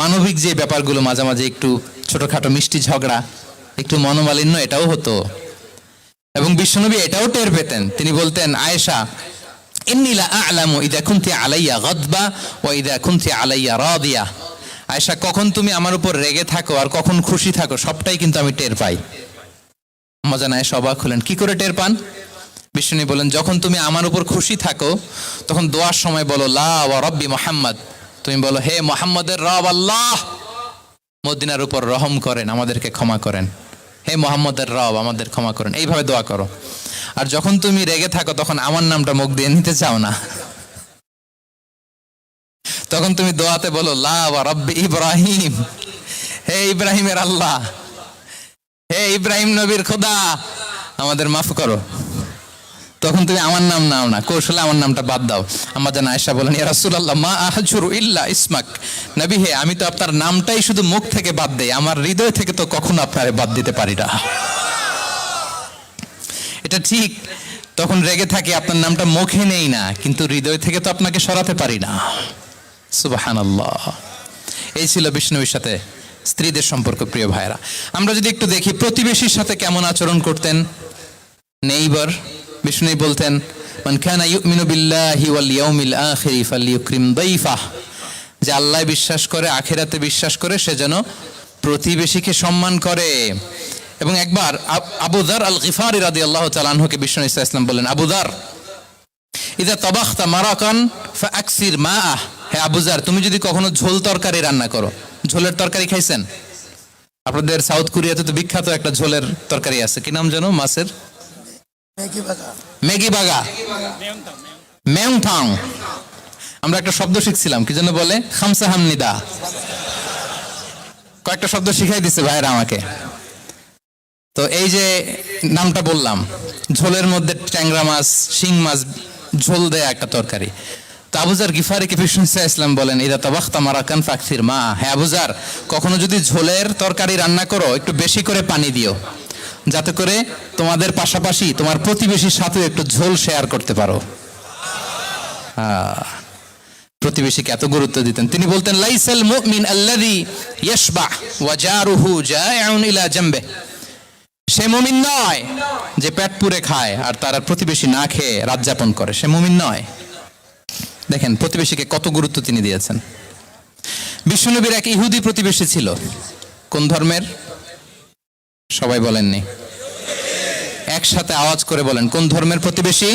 মানবিক যে ব্যাপারগুলো, মাঝে মাঝে একটু ছোটখাটো মিষ্টি ঝগড়া, একটু মনোমালিন্য, এটাও হতো। এবং বিশ্বনবী এটাও টের পেতেন। তিনি বলতেন, আয়েশা, ইন্নী লা আ'লামু ইযা কুনতি আলাইয়া গাদবা ওয়া ইযা কুনতি আলাইয়া রাদিয়া। আয়েশা, কখন তুমি আমার উপর রেগে থাকো আর কখন খুশি থাকো, সবটাই কিন্তু আমি টের পাই। মজা না, অবাক হলেন, কি করে টের পান? বিশ্বনবী বলেন, যখন তুমি আমার উপর খুশি থাকো তখন দোয়ার সময় বলো লা ওয়া রাব্বি মুহাম্মদ, তুমি বলো, হে মুহাম্মদের রব আল্লাহ, মদিনার উপর রহম করেন, আমাদেরকে ক্ষমা করেন। হে মুহাম্মদের রব, আমাদের ক্ষমা করেন। এইভাবে দোয়া করো। আর যখন তুমি রেগে থাকো তখন আমার নামটা মুখ দিয়ে নিতে চাও না, তখন তুমি দোয়াতে বলো লা ওয়া রাব্বি ইব্রাহিম, হে ইব্রাহিমের আল্লাহ, হে ইব্রাহিম নবীর খোদা, আমাদের মাফ করো। তখন তুমি আমার নাম নাও না, কৌশলে আমার নামটা বাদ দাও। আম্মা জান আয়েশা বলেন, ইয়া রাসূলুল্লাহ, মা আহজুরু ইল্লা ইসমাক। নবী হে, আমি তো আপনার নামটাই শুধু মুখ থেকে বাদ দেই, আমার হৃদয় থেকে তো কখনো আপনারে বাদ দিতে পারি না। এটা ঠিক, তখন রেগে থাকি, আপনার নামটা মুখে নেই না, কিন্তু হৃদয় থেকে তো আপনাকে সরাতে পারি না। সুবহানাল্লাহ। এই ছিল বিষ্ণুবীর সাথে স্ত্রীদের সম্পর্ক। প্রিয় ভাইরা, আমরা যদি একটু দেখি প্রতিবেশীর সাথে কেমন আচরণ করতেন নেইবার। বিষ্ণু বলতেন, মান কানা ইউমিনু বিল্লাহি ওয়াল ইয়াউমিল আখিরি ফালইউকরিম দাইফাহ, যে আল্লাহ বিশ্বাস করে, আখিরাতে বিশ্বাস করে, সে যেন প্রতিবেশীকে সম্মান করে। এবং একবার আবু যার আল গিফারি রাদিয়াল্লাহু তাআলা আনহুকে বিষ্ণু ইসা ইসলাম বললেন, আবু যার, ইযা তাবাখতা মারাকান ফাআকসির মাআহ, হে আবু যার, তুমি যদি কখনো ঝোল তরকারি রান্না করো, ঝোলের তরকারি খাইছেন? আপনাদের সাউথ কোরিয়াতে তো বিখ্যাত একটা ঝোলের তরকারি আছে, কি নাম জানো? মাছের ম্যাগি বাগা, মেয়ংথাং। আমরা একটা শব্দ শিখছিলাম, কি যেন বলে, খামসা হামনিদা। কয়েকটা শব্দ শিখাই দিছে ভাইরা আমাকে। তো এই যে নামটা বললাম, ঝোলের মধ্যে ট্যাংরা মাছ, শিং মাছ ঝোল দেয়া একটা তরকারি। তো আবু যার গিফারিকে বিষ্ণু ইসলাম বলেন, ইদা তাবাখতা মারাকান ফাকসির মা, হে আবু যার, কখনো যদি ঝোলের তরকারি রান্না করো, একটু বেশি করে পানি দিও, যাতে করে তোমাদের পাশাপাশি তোমার প্রতিবেশীর সাথে একটু ঝোল শেয়ার করতে পারো। প্রতিবেশীকে এত গুরুত্ব দিতেন। তিনি বলতেন, লাইসাল মুমিন আল্লাযী ইয়াশবা ওয়া জারুহু জাইউন ইলা জামবে, সে মুমিন নয় যে পেট পুরে খায় আর তার প্রতিবেশী না খেয়ে রাত যাপন করে, সে মুমিন নয়। দেখেন প্রতিবেশীকে কত গুরুত্ব তিনি দিয়েছেন। বিশ্বনবীর এক ইহুদি প্রতিবেশী ছিল। কোন ধর্মের? সবাই বলেননি, একসাথে আওয়াজ করে বলেন, কোন ধর্মের প্রতিবেশী?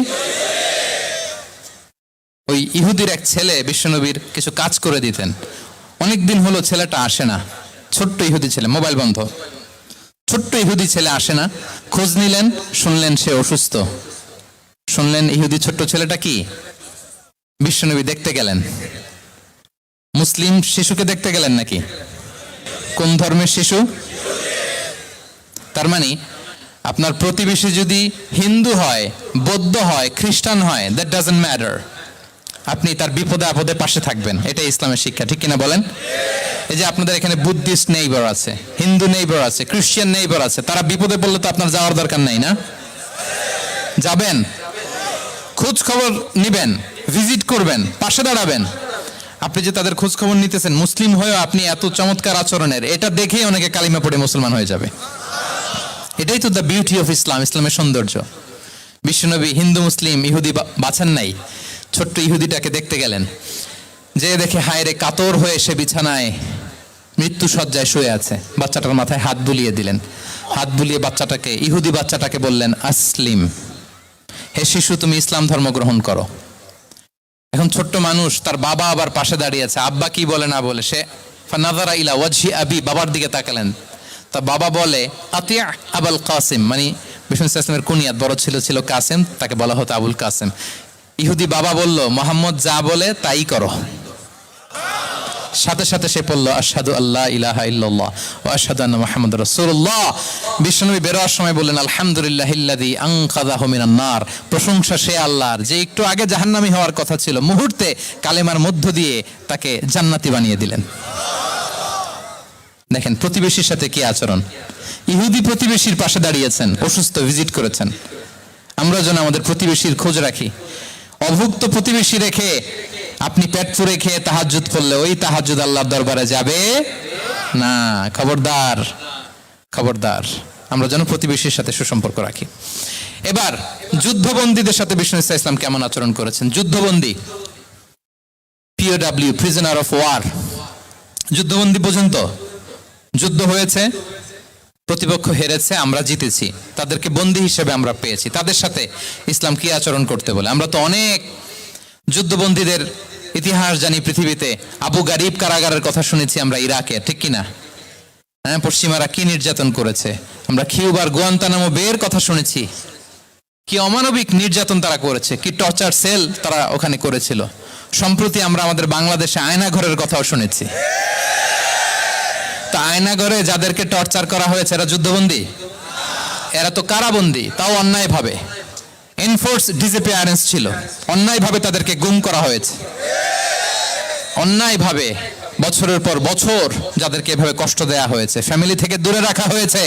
ওই ইহুদির এক ছেলে বিশ্বনবীর কিছু কাজ করে দিতেন। অনেকদিন হলো ছেলেটা আসে না, ছোট্ট ইহুদি ছেলে, মোবাইল বন্ধ, ছোট্ট ইহুদি ছেলে আসে না। খোঁজ নিলেন, শুনলেন সে অসুস্থ। শুনলেন ইহুদি ছোট্ট ছেলেটা কি? বিশ্বনবী দেখতে গেলেন। মুসলিম শিশুকে দেখতে গেলেন নাকি? কোন ধর্মের শিশু? তার মানে আপনার প্রতিবেশী যদি হিন্দু হয়, বৌদ্ধ হয়, খ্রিস্টান হয়, দ্যাট ডাজন্ট ম্যাটার, আপনি তার বিপদে আপদে পাশে থাকবেন। এটাই ইসলামের শিক্ষা, ঠিক কিনা বলেন? এই যে আপনাদের এখানে বুদ্ধিস্ট নেইবার আছে, হিন্দু নেইবার আছে, খ্রিস্টান নেইবার আছে, তারা বিপদে পড়লে তো আপনার যাওয়ার দরকার নাই, না? যাবেন, খোঁজ খবর নিবেন, ভিজিট করবেন, পাশে দাঁড়াবেন। আপনি যে তাদের খোঁজ খবর নিতেছেন, মুসলিম হয়েও আপনি এত চমৎকার আচরণের, এটা দেখেই অনেকে কালিমা পড়ে মুসলমান হয়ে যাবে। এটাই তো দ্য বিউটি অফ ইসলাম, ইসলামের সৌন্দর্য। বিশ্বনবী হিন্দু মুসলিম ইহুদি বাছেন নাই, ছোট্ট ইহুদিটাকে দেখতে গেলেন। যে দেখে হায় রে, কাতর হয়ে সে বিছানায় মৃত্যু শয্যায় শুয়ে আছে। বাচ্চাটার মাথায় হাত বুলিয়ে দিলেন। হাত বুলিয়ে বাচ্চাটাকে, ইহুদি বাচ্চাটাকে বললেন, আসলিম, হে শিশু, তুমি ইসলাম ধর্ম গ্রহণ করো। এখন ছোট্ট মানুষ, তার বাবা আবার পাশে দাঁড়িয়ে আছে, আব্বা কি বলে না বলে, সে ফানাযারা ইলা ওয়াজহি আবি, বাবার দিকে তাকালেন। তা বাবা বলে, আতিয়া আবুল কাসিম, মানে বিষ্ণু ইসলামের কুনিয়াত, বড় ছিল কাসিম, তাকে বলা হতো আবুল কাসিম। ইহুদি বাবা বলল, মোহাম্মদ যা বলে তাই করো। সাথে সাথে সে পড়ল আশহাদু আল্লা ইলাহা ইল্লাল্লাহ ওয়া আশহাদু আন্না মুহাম্মাদুর রাসূলুল্লাহ। বিশ্বনবী বেরোয়ার সময় বললেন আলহামদুলিল্লাহিল্লাযী আনকাযাহু মিনান নার, প্রশংসা সে আল্লাহর যে একটু আগে জাহান্নামী হওয়ার কথা ছিল, মুহূর্তে কালেমার মধ্য দিয়ে তাকে জান্নাতি বানিয়ে দিলেন। দেখেন প্রতিবেশীর সাথে কি আচরণ। ইহুদি প্রতিবেশীর পাশে দাঁড়িয়েছেন, অসুস্থ, ভিজিট করেছেন। আমরা যেন আমাদের প্রতিবেশীর খোঁজ রাখি। অভুক্ত প্রতিবেশী রেখে আপনি পেট পুরে খেয়ে তাহাজ্জুদ পড়লে ওই তাহাজ্জুদ আল্লাহর দরবারে যাবে না। খবরদার, খবরদার, আমরা যেন প্রতিবেশীর সাথে সুসম্পর্ক রাখি। এবার যুদ্ধবন্দীদের সাথে বিষ্ণু ইসলাম কেমন আচরণ করেছেন। যুদ্ধবন্দী, POW, প্রিজনার অফ ওয়ার, যুদ্ধবন্দী পর্যন্ত যুদ্ধ হয়েছে, প্রতিপক্ষ হেরেছে, আমরা জিতেছি, তাদেরকে বন্দী হিসেবে আমরা পেয়েছি, তাদের সাথে ইসলাম কি আচরণ করতে বলে। আমরা তো অনেক যুদ্ধবন্দীদের ইতিহাস জানি পৃথিবীতে। আবু গারিব কারাগারের কথা শুনেছি আমরা ইরাকে, ঠিক কিনা? হ্যাঁ, পশ্চিমারা কি নির্যাতন করেছে। আমরা কিউবার গুয়ান্তানামো বের কথা শুনেছি, কি অমানবিক নির্যাতন তারা করেছে, কি টর্চার সেল তারা ওখানে করেছিল। সম্প্রতি আমরা আমাদের বাংলাদেশে আয়নাঘরের কথাও শুনেছি। তো আয়নাঘরে যাদেরকে টর্চার করা হয়েছে এরা যুদ্ধবন্দী? এরা তো কারাবন্দী, তাও অন্যায়ভাবে। এনফোর্স ডিসঅ্যাপিয়ারেন্স ছিল, অন্যায়ভাবে তাদেরকে গুম করা হয়েছে, অন্যায়ভাবে বছরের পর বছর যাদেরকে এভাবে কষ্ট দেয়া হয়েছে, ফ্যামিলি থেকে দূরে রাখা হয়েছে।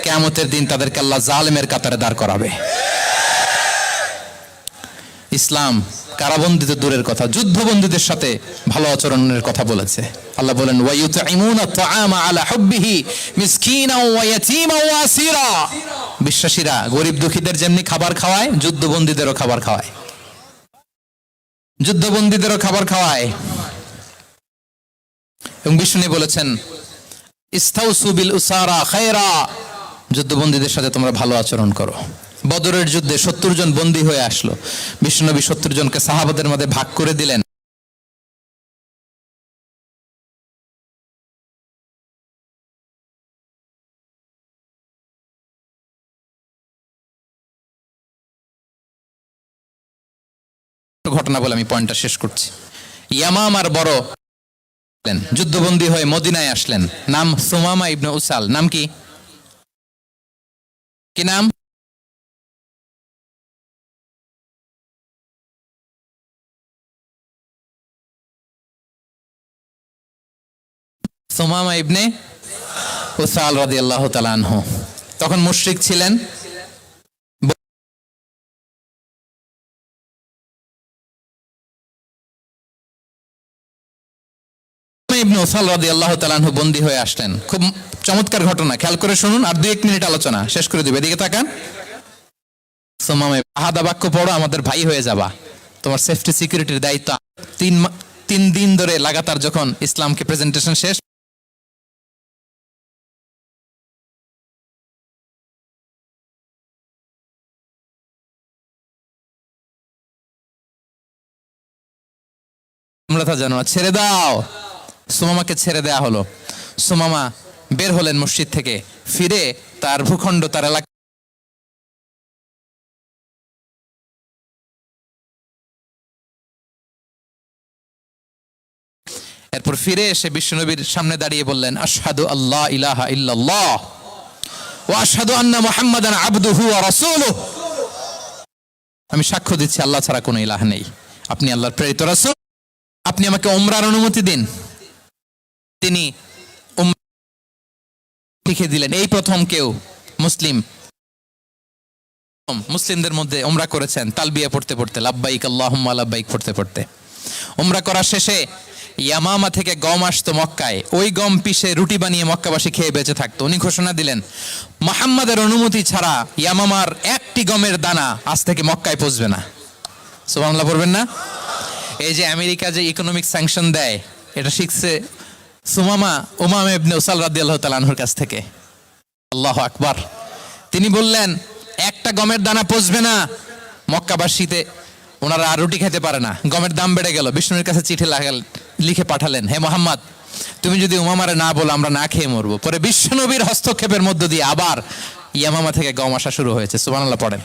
কিয়ামতের দিন তাদেরকে আল্লাহ জালেমের কাতারে দাঁড় করাবে। ইসলাম কারাবন্দী তো দূরের কথা, যুদ্ধবন্দীদের সাথে ভালো আচরণের কথা বলেছে। আল্লাহ বলেন ওয়ায়ুতঈমুনা আত-তাআমা আলা হুব্বিহি মিসকিনাও ওয়া ইয়াতীমান ওয়া আসীরা। বিশ্বাসীরা গরিব দুঃখীদের যেমনি খাবার খাওয়ায়, যুদ্ধবন্দীদেরও খাবার খাওয়ায়, যুদ্ধবন্দীদেরও খাবার খাওয়ায়। এবং বিষ্ণু বলেছেন ইস্তাউসু বিল উসারা খায়রা, যুদ্ধবন্দীদের সাথে তোমরা ভালো আচরণ করো। বদরের যুদ্ধে 70 জন বন্দী হয়ে আসলো। বিশ্বনবী 70 জনকে সাহাবাদের মধ্যে ভাগ করে দিলেন। ঘটনা বলে আমি পয়েন্টটা শেষ করছি। ইয়ামামার বড় যুদ্ধবন্দী হয়ে মদিনায় আসলেন, নাম সুমামা ইবনে উসাল। নাম কি? কি নাম? সুমামা ইবনে উসাল রাদিয়াল্লাহু তাআলা আনহু। তখন মুশরিক ছিলেন। ইবনে উসাল রাদিয়াল্লাহু তাআলা আনহু বন্দী হয়ে আসলেন। খুব চমৎকার ঘটনা, খেয়াল করে শুনুন, আর 2-1 মিনিট আলোচনা শেষ করে দিবে। এদিকে তাকান। সুমামা আহাদা বাক্য পড়ো, আমাদের ভাই হয়ে যাবা, তোমার সেফটি সিকিউরিটির দায়িত্ব। 3 দিন ধরে লাগাতার যখন ইসলামকে প্রেজেন্টেশন শেষ, তোমরা তা জানো না, ছেড়ে দাও। সুমামাকে ছেড়ে দেয়া হলো। সুমামা বের হলেন মসজিদ থেকে, ফিরে তার ভূখণ্ড, তার এলাকা এরপর ফিরে এসে বিশ্বনবীর সামনে দাঁড়িয়ে বললেন আশহাদু আল্লা ইলাহা ইল্লাল্লাহ ওয়া আশহাদু আন্না মুহাম্মাদান আবদুহু ওয়া রাসূলুহু। আমি সাক্ষ্য দিচ্ছি আল্লাহ ছাড়া কোনো ইলাহ নেই, আপনি আল্লাহর প্রেরিত রাসূল। আপনি আমাকে উমরার অনুমতি দিন। তিনি লিখে দিলেন। এই প্রথম কেউ মুসলিমদের মধ্যে উমরা করেছেন, তালবিয়া পড়তে পড়তে, লাব্বাইক আল্লাহুম্মা লাব্বাইক পড়তে পড়তে। উমরা করা শেষে ইয়ামামা থেকে গম আসতো মক্কায়, ওই গম পিষে রুটি বানিয়ে মক্কাবাসী খেয়ে বেঁচে থাকতো। উনি ঘোষণা দিলেন মুহাম্মাদের অনুমতি ছাড়া ইয়ামামার একটি গমের দানা আজ থেকে মক্কায় পৌঁছবে না। সুবহানাল্লাহ পড়বেন না? এই যে আমেরিকা যে ইকোনমিক স্যাংশন দেয়, এটা শিখছে সুমামা উমামা ইবনে উসাল রাদিয়াল্লাহু তাআলা আনহুর কাছ থেকে। আল্লাহু আকবার। তিনি বললেন একটা গমের দানা পৌঁছবে না মক্কাবাসীতে, ওনারা আর রুটি খেতে পারে না। গমের দাম বেড়ে গেল। বিষ্ণুর কাছে চিঠি লিখে পাঠালেন, হে মোহাম্মদ, তুমি যদি উমামারে না বলো আমরা না খেয়ে মরবো। পরে বিশ্বনবীর হস্তক্ষেপের মধ্য দিয়ে আবার ইয়ামামা থেকে গম আসা শুরু হয়েছে। সুবহানাল্লাহ পড়েন।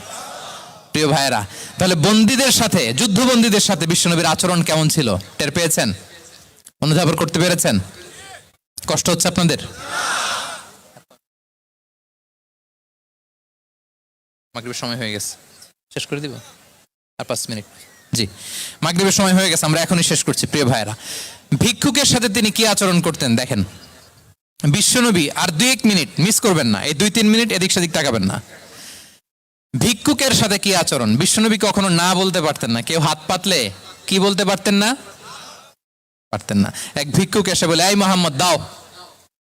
প্রিয় ভাইয়েরা, তাহলে বন্দীদের সাথে, যুদ্ধবন্দীদের সাথে বিশ্বনবীর আচরণ কেমন ছিল টের পেয়েছেন? অনুধাবন করতে পেরেছেন? কষ্ট হচ্ছে আপনাদের? মাগরিবের সময় হয়ে গেছে, শেষ করে দিব আর 5 মিনিট। জি, মাগরিবের সময় হয়ে গেছে, আমরা এখনই শেষ করছি। প্রিয় ভাইরা, ভিক্ষুকের সাথে তিনি কি আচরণ করতেন দেখেন। বিশ্বনবী, আর 2-1 মিনিট মিস করবেন না, এই 2-3 মিনিট এদিক সেদিক তাকাবেন না। ভিক্ষুকের সাথে কি আচরণ, বিশ্বনবী কখনো না বলতে পারতেন না। কেউ হাত পাতলে কি বলতে পারতেন না? পারতেন না। এক ভিক্ষুক এসে বলে, এই মোহাম্মদ দাও,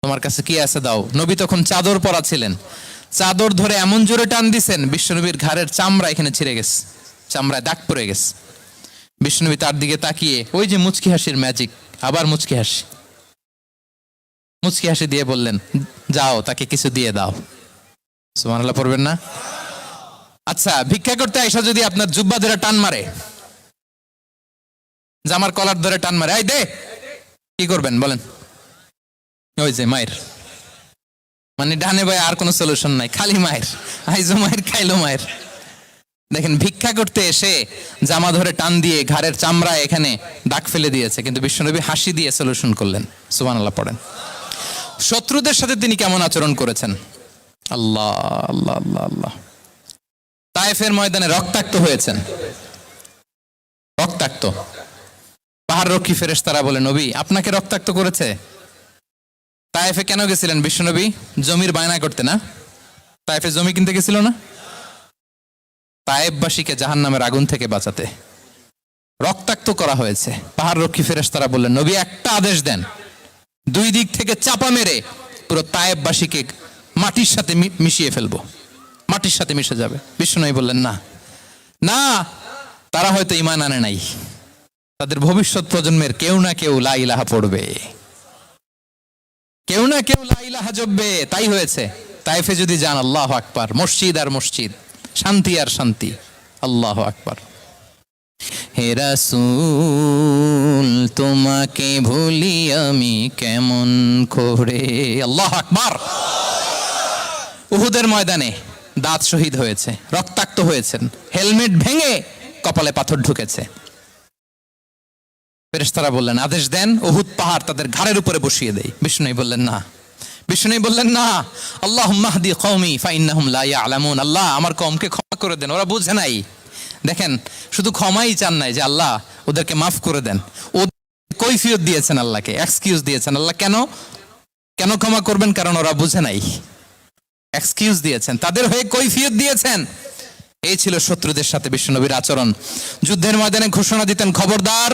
তোমার কাছে কি আছে দাও। নবী তখন চাদর পরা ছিলেন, চাদর ধরে এমন জোরে টান দিছেন বিশ্বনবীর ঘাড়ের চামড়া এখানে ছিঁড়ে গেছে, চামড়ায় দাগ পড়ে গেছে। বিশ্বনবী তার দিকে তাকিয়ে, ওই যে মুচকি হাসির ম্যাজিক, আবার মুচকি হাসি, মুচকি হাসি দিয়ে বললেন, যাও তাকে কিছু দিয়ে দাও। সুবহানাল্লাহ পড়বেন না? আচ্ছা, ভিক্ষা করতে আইসা যদি আপনার জুব্বা ধরে টান মারে, জামার কলার ধরে টান মারে, এই দে, কি করবেন বলেন? ওই যে মায়ের, মানে ডানে ভাই আর কোনো সলিউশন নাই, খালি মায়ের, আইজো মায়ের খাইলো মায়ের। দেখেন, ভিক্ষা করতে এসে জামা ধরে টান দিয়ে ঘাড়ের চামড়া এখানে দাগ ফেলে দিয়েছে, কিন্তু বিশ্বনবী হাসি দিয়ে সলিউশন করলেন। সুবহানাল্লাহ পড়েন। শত্রুদের সাথে তিনি কেমন আচরণ করেছেন? আল্লাহ আল্লাহ আল্লাহ আল্লাহ। তায়েফের ময়দানে রক্তাক্ত হয়েছেন, রক্তাক্ত। পাহাড় রক্ষী ফেরেশতারা বলে, নবী আপনাকে রক্তাক্ত করেছে? তায়েফে কেন গেছিলেন বিশ্বনবী? জমির বায়না করতে না? তায়েফে জমি কিনতে গেছিল না? তায়েফবাসীকে জাহান্নামের আগুন থেকে বাঁচাতে রক্তাক্ত করা হয়েছে। পাহাড় রক্ষী ফেরেশতারা বললেন, নবী একটা আদেশ দেন, 2 দিক থেকে চাপা মেরে পুরো তায়েফবাসীকে মাটির সাথে মিশিয়ে ফেলবো, মাটির সাথে মিশে যাবে। বিশ্বনবী বললেন, না না, তারা হয়তো ঈমান আনে নাই, তাদের ভবিষ্যৎ প্রজন্মের কেউ না কেউ লা ইলাহা পড়বে, কেউ না কেউ লা ইলাহা জপবে, তাই হয়েছে। তায়েফে যদি যান, আল্লাহু আকবার, মসজিদ আর মসজিদ, শান্তি আর শান্তি। আল্লাহু আকবার। হে রাসূল তোমাকে ভুলি আমি কেমন করে। আল্লাহু আকবার। উহুদের ময়দানে দাঁত শহীদ হয়েছে, রক্তাক্ত হয়েছেন, হেলমেট ভেঙে কপালে পাথর ঢুকেছে। ফেরেশতারা বললেন, আদেশ দেন উহুদ পাহাড় তাদের ঘাড়ের উপরে বসিয়ে দেয়। বিষ্ণু বললেন না, বিষ্ণু বললেন না। আল্লাহুম্মা হদি কওমি ফাইন্নাহুম লা ইয়ালামুন। আল্লাহ আমার কওমকে ক্ষমা করে দেন, ওরা বুঝে নাই। দেখেন, শুধু ক্ষমাই চান নাই যে আল্লাহ ওদেরকে মাফ করে দেন, ও কৈফিয়ত দিয়েছেন আল্লাহকে, এক্সকিউজ দিয়েছেন। আল্লাহ কেন কেন ক্ষমা করবেন? কারণ ওরা বুঝে নাই। এক্সকিউজ দিয়েছেন, তাদের হয়ে কৈফিয়ত দিয়েছেন। এই ছিল শত্রুদের সাথে বিশ্বনবীর আচরণ। যুদ্ধের ময়দানে ঘোষণা দিতেন, খবরদার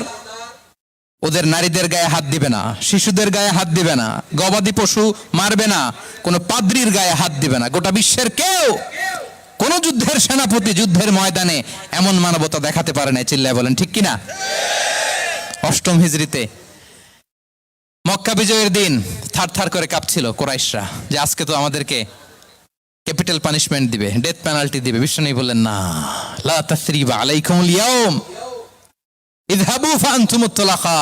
ওদের নারীদের গায়ে হাত দিবে না, শিশুদের গায়ে হাত দিবে না, গবাদি পশু মারবে না, কোনো পাদ্রীর গায়ে হাত দিবে না। গোটা বিশ্বের কেউ, কোন যুদ্ধের সেনাপতি যুদ্ধের ময়দানে এমন মানবতা দেখাতে পারে না। চিল্লায় বলেন ঠিক কিনা? 8ম হিজরিতে মক্কা বিজয়ের দিন থারথার করে কাঁপছিল কুরাইশরা, যে আজকে তো আমাদেরকে ক্যাপিটাল পানিশমেন্ট দিবে, ডেথ পেনাল্টি দিবে। বিশ্বনবী বললেন, না, লা তাসরিবা আলাইকুমুল ইয়াউম ইযহাবু ফাআনতুমুত তুলাকা।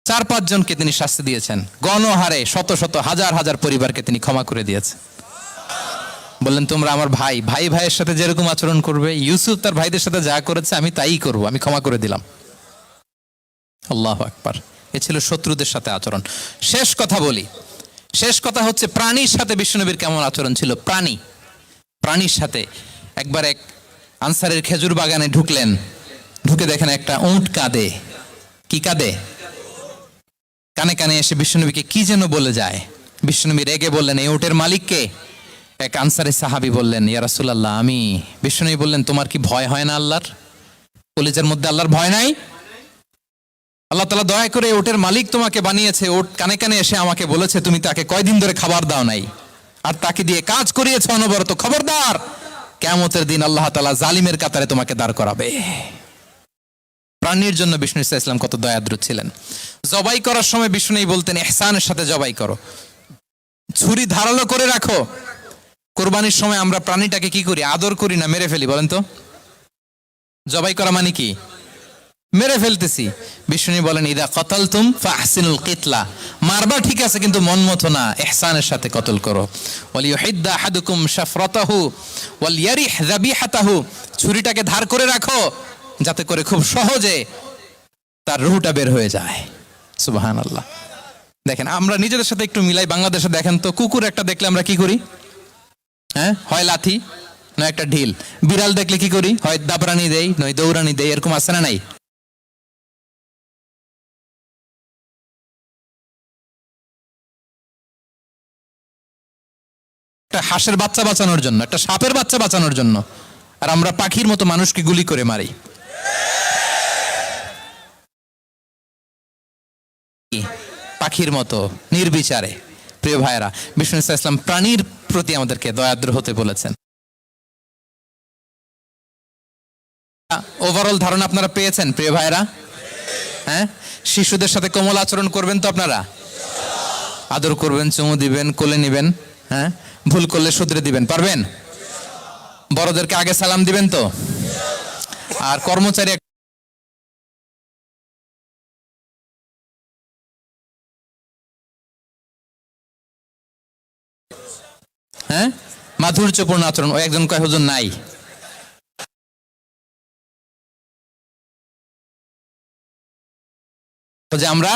4-5 জনকে তিনি শাস্তি দিয়েছেন, গণহারে শত শত হাজার হাজার পরিবারকে তিনি ক্ষমা করে দিয়েছেন। বললেন, তোমরা আমার ভাই, ভাই ভাইয়ের সাথে যেরকম আচরণ করবে, ইউসুফ তার ভাইদের সাথে যা করেছে আমি তাই করব, আমি ক্ষমা করে দিলাম। আল্লাহু আকবার। এ ছিল শত্রুদের সাথে আচরণ। শেষ কথা বলি, শেষ কথা হচ্ছে প্রাণীর সাথে বিশ্বনবীর কেমন আচরণ ছিল। প্রাণীর সাথে একবার এক আনসারের খেজুর বাগানে ঢুকলেন, ঢুকে দেখেন একটা উট কাঁদে। কি কাঁদে? কানে কানে এসে বিশ্বনবীকে কি যেন বলে যায়। বিশ্বনবী রেগে বললেন, এই উটের মালিক কে? এক আনসারের সাহাবী বললেন, ইয়া রাসূলুল্লাহ আমি। বিশ্বনবী বললেন, তোমার কি ভয় হয় না আল্লাহর? কলিজার মধ্যে আল্লাহর ভয় নাই? আল্লাহ তাআলা দয়া করে উটের মালিক তোমাকে বানিয়েছে, উট কানে কানে এসে আমাকে বলেছে তুমি তাকে কয়দিন ধরে খাবার দাও নাই, আর তাকে দিয়ে কাজ করিয়েছ অনবরত। খবরদার, কিয়ামতের দিন আল্লাহ তাআলা জালিমের কাতারে তোমাকে দাঁড় করাবে। প্রাণীর জন্য বিষ্ণু ইসা ইসলাম কত দয়াদ্র ছিলেন। জবাই করার সময় বিষ্ণু বলতেন, ইহসানের সাথে জবাই করো, ছুরি ধারালো করে রাখো। কোরবানির সময় আমরা প্রাণীটাকে কি করি? আদর করি না, মেরে ফেলি। বলেন তো, জবাই করা মানে কি? মেরে ফেলতেছি। বিষ্ণু বলেন, ইদা কতালতুম ফাহসিনুল কিতলা, মারবা ঠিক আছে কিন্তু মন মতো না, ইহসানের সাথে কতল করো। ওয়ালিয়ুহিদ্দা আহাদুকুম শাফরাতাহু ওয়ালিয়ারিহ যাবিহাতাহু, ছুরিটাকে ধার করে রাখো যাতে করে খুব সহজে তার রুহটা বের হয়ে যায়। সুবহানাল্লাহ। দেখেন আমরা নিজেদের সাথে একটু মিলাই। বাংলাদেশে দেখেন তো, কুকুর একটা দেখলে আমরা কি করি? হ্যাঁ, হয় লাথি নয় একটা ঢিল। বিড়াল দেখলে কি করি? হয় দাবরানি দেই নয় দৌড়ানি দেই। এরকম আছে না নাই? একটা হাঁসের বাচ্চা বাঁচানোর জন্য, একটা সাপের বাচ্চা বাঁচানোর জন্য, আর আমরা পাখির মতো মানুষকে গুলি করে মারি। পাখির মতো নির্বিচারে। প্রিয় ভাইয়েরা, বিষ্ণু ইসলাম প্রাণীর প্রতি আমাদেরকে দয়াদ্র হতে বলেছেন। ওভারঅল ধারণা আপনারা পেয়েছেন প্রিয় ভাইয়েরা? হ্যাঁ, শিশুদের সাথে কোমল আচরণ করবেন তো আপনারা? আদর করবেন, চুমু দিবেন, কোলে নিবেন। হ্যাঁ, ভুল করলে শুধরে দিবেন, পারবেন? বড়দেরকে আগে সালাম দিবেন তো? আর কর্মচারী হ্যাঁ, মাধুর্যপূর্ণ আচরণ। ও একজন কয় হুজুর নাই। যে আমরা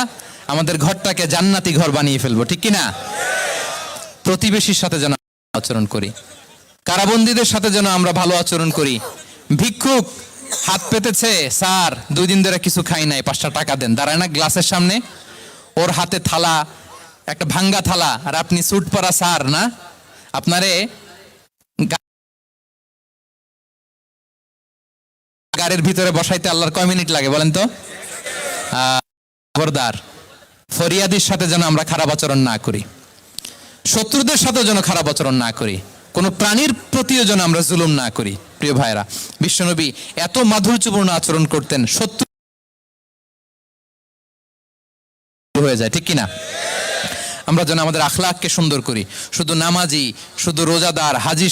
আমাদের ঘরটাকে জান্নাতি ঘর বানিয়ে ফেলবো, ঠিক কি না? প্রতিবেশীর সাথে যেন আচরণ করি, কারাবন্দীদের সাথে যেন আমরা ভালো আচরণ করি। ভিক্ষুক হাত পেতেছে, স্যার 2 দিন ধরে কিছু খাই নাই, 5টা টাকা দেন। দাঁড়ায় না গ্লাসের সামনে, ওর হাতে থালা, একটা ভাঙ্গা থালা, আর আপনি স্যুট পরা স্যার না, আপনারে গাড়ির ভিতরে বসাইতে আল্লাহর কয় মিনিট লাগে বলেন তো? খবরদার, ফরিয়াদির সাথে যেন আমরা খারাপ আচরণ না করি, শত্রুদের সাথে যেন খারাপ আচরণ না করি, কোনো প্রাণীর প্রতিও যেন আমরা জুলুম না করি। প্রিয় ভাইরা, বিশ্বনবী এত মাধুর্যপূর্ণ আচরণ করতেন, শত্রু হয়ে যায়, ঠিক কিনা? আমরা যেন আমাদের আখলাককে সুন্দর করি। শুধু নামাজি, শুধু রোজাদার, হাজি,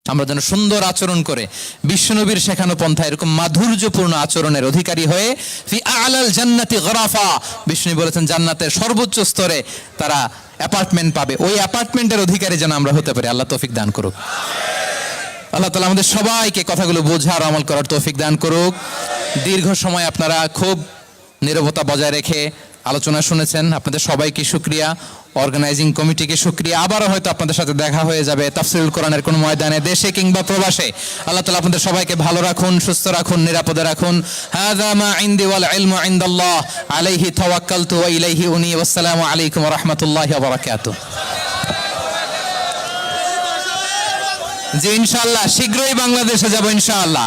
আমরা যেন সুন্দর আচরণ করে বিশ্বনবীর শেখানো পন্থা এরকম মাধুর্যপূর্ণ আচরণের অধিকারী হয়ে ফি আলাল জান্নাতি গরাফা, বিষ্ণু বলেছেন জান্নাতের সর্বোচ্চ স্তরে তারা অ্যাপার্টমেন্ট পাবে। ওই অ্যাপার্টমেন্টের অধিকারী যেন আমরা হতে পারি। আল্লাহ তৌফিক দান করুক। আল্লাহ তাআলা আমাদের সবাইকে কথাগুলো বোঝার, আমল করার তৌফিক দান করুক। দীর্ঘ সময় আপনারা খুব নীরবতা বজায় রেখে আলোচনা শুনেছেন, আপনাদের সবাইকে শুকরিয়া। অর্গানাইজিং কমিটিকে শুকরিয়া। আবারও হয়তো আপনাদের সাথে দেখা হয়ে যাবে তাফসীরুল কোরআনের কোনো ময়দানে, দেশে কিংবা প্রবাসে। আল্লাহ তাআলা আপনাদের সবাইকে ভালো রাখুন, সুস্থ রাখুন, নিরাপদে রাখুন। হাযা মা ইনদি ওয়াল ইলমু ইনদাল্লাহ আলাইহি তাওয়াক্কালতু ওয়া ইলাইহি উনি। ওয়াসসালামু আলাইকুম ওয়া রাহমাতুল্লাহি ওয়া বারাকাতুহু। জি ইনশাআল্লাহ শীঘ্রই বাংলাদেশে যাব ইনশাআল্লাহ।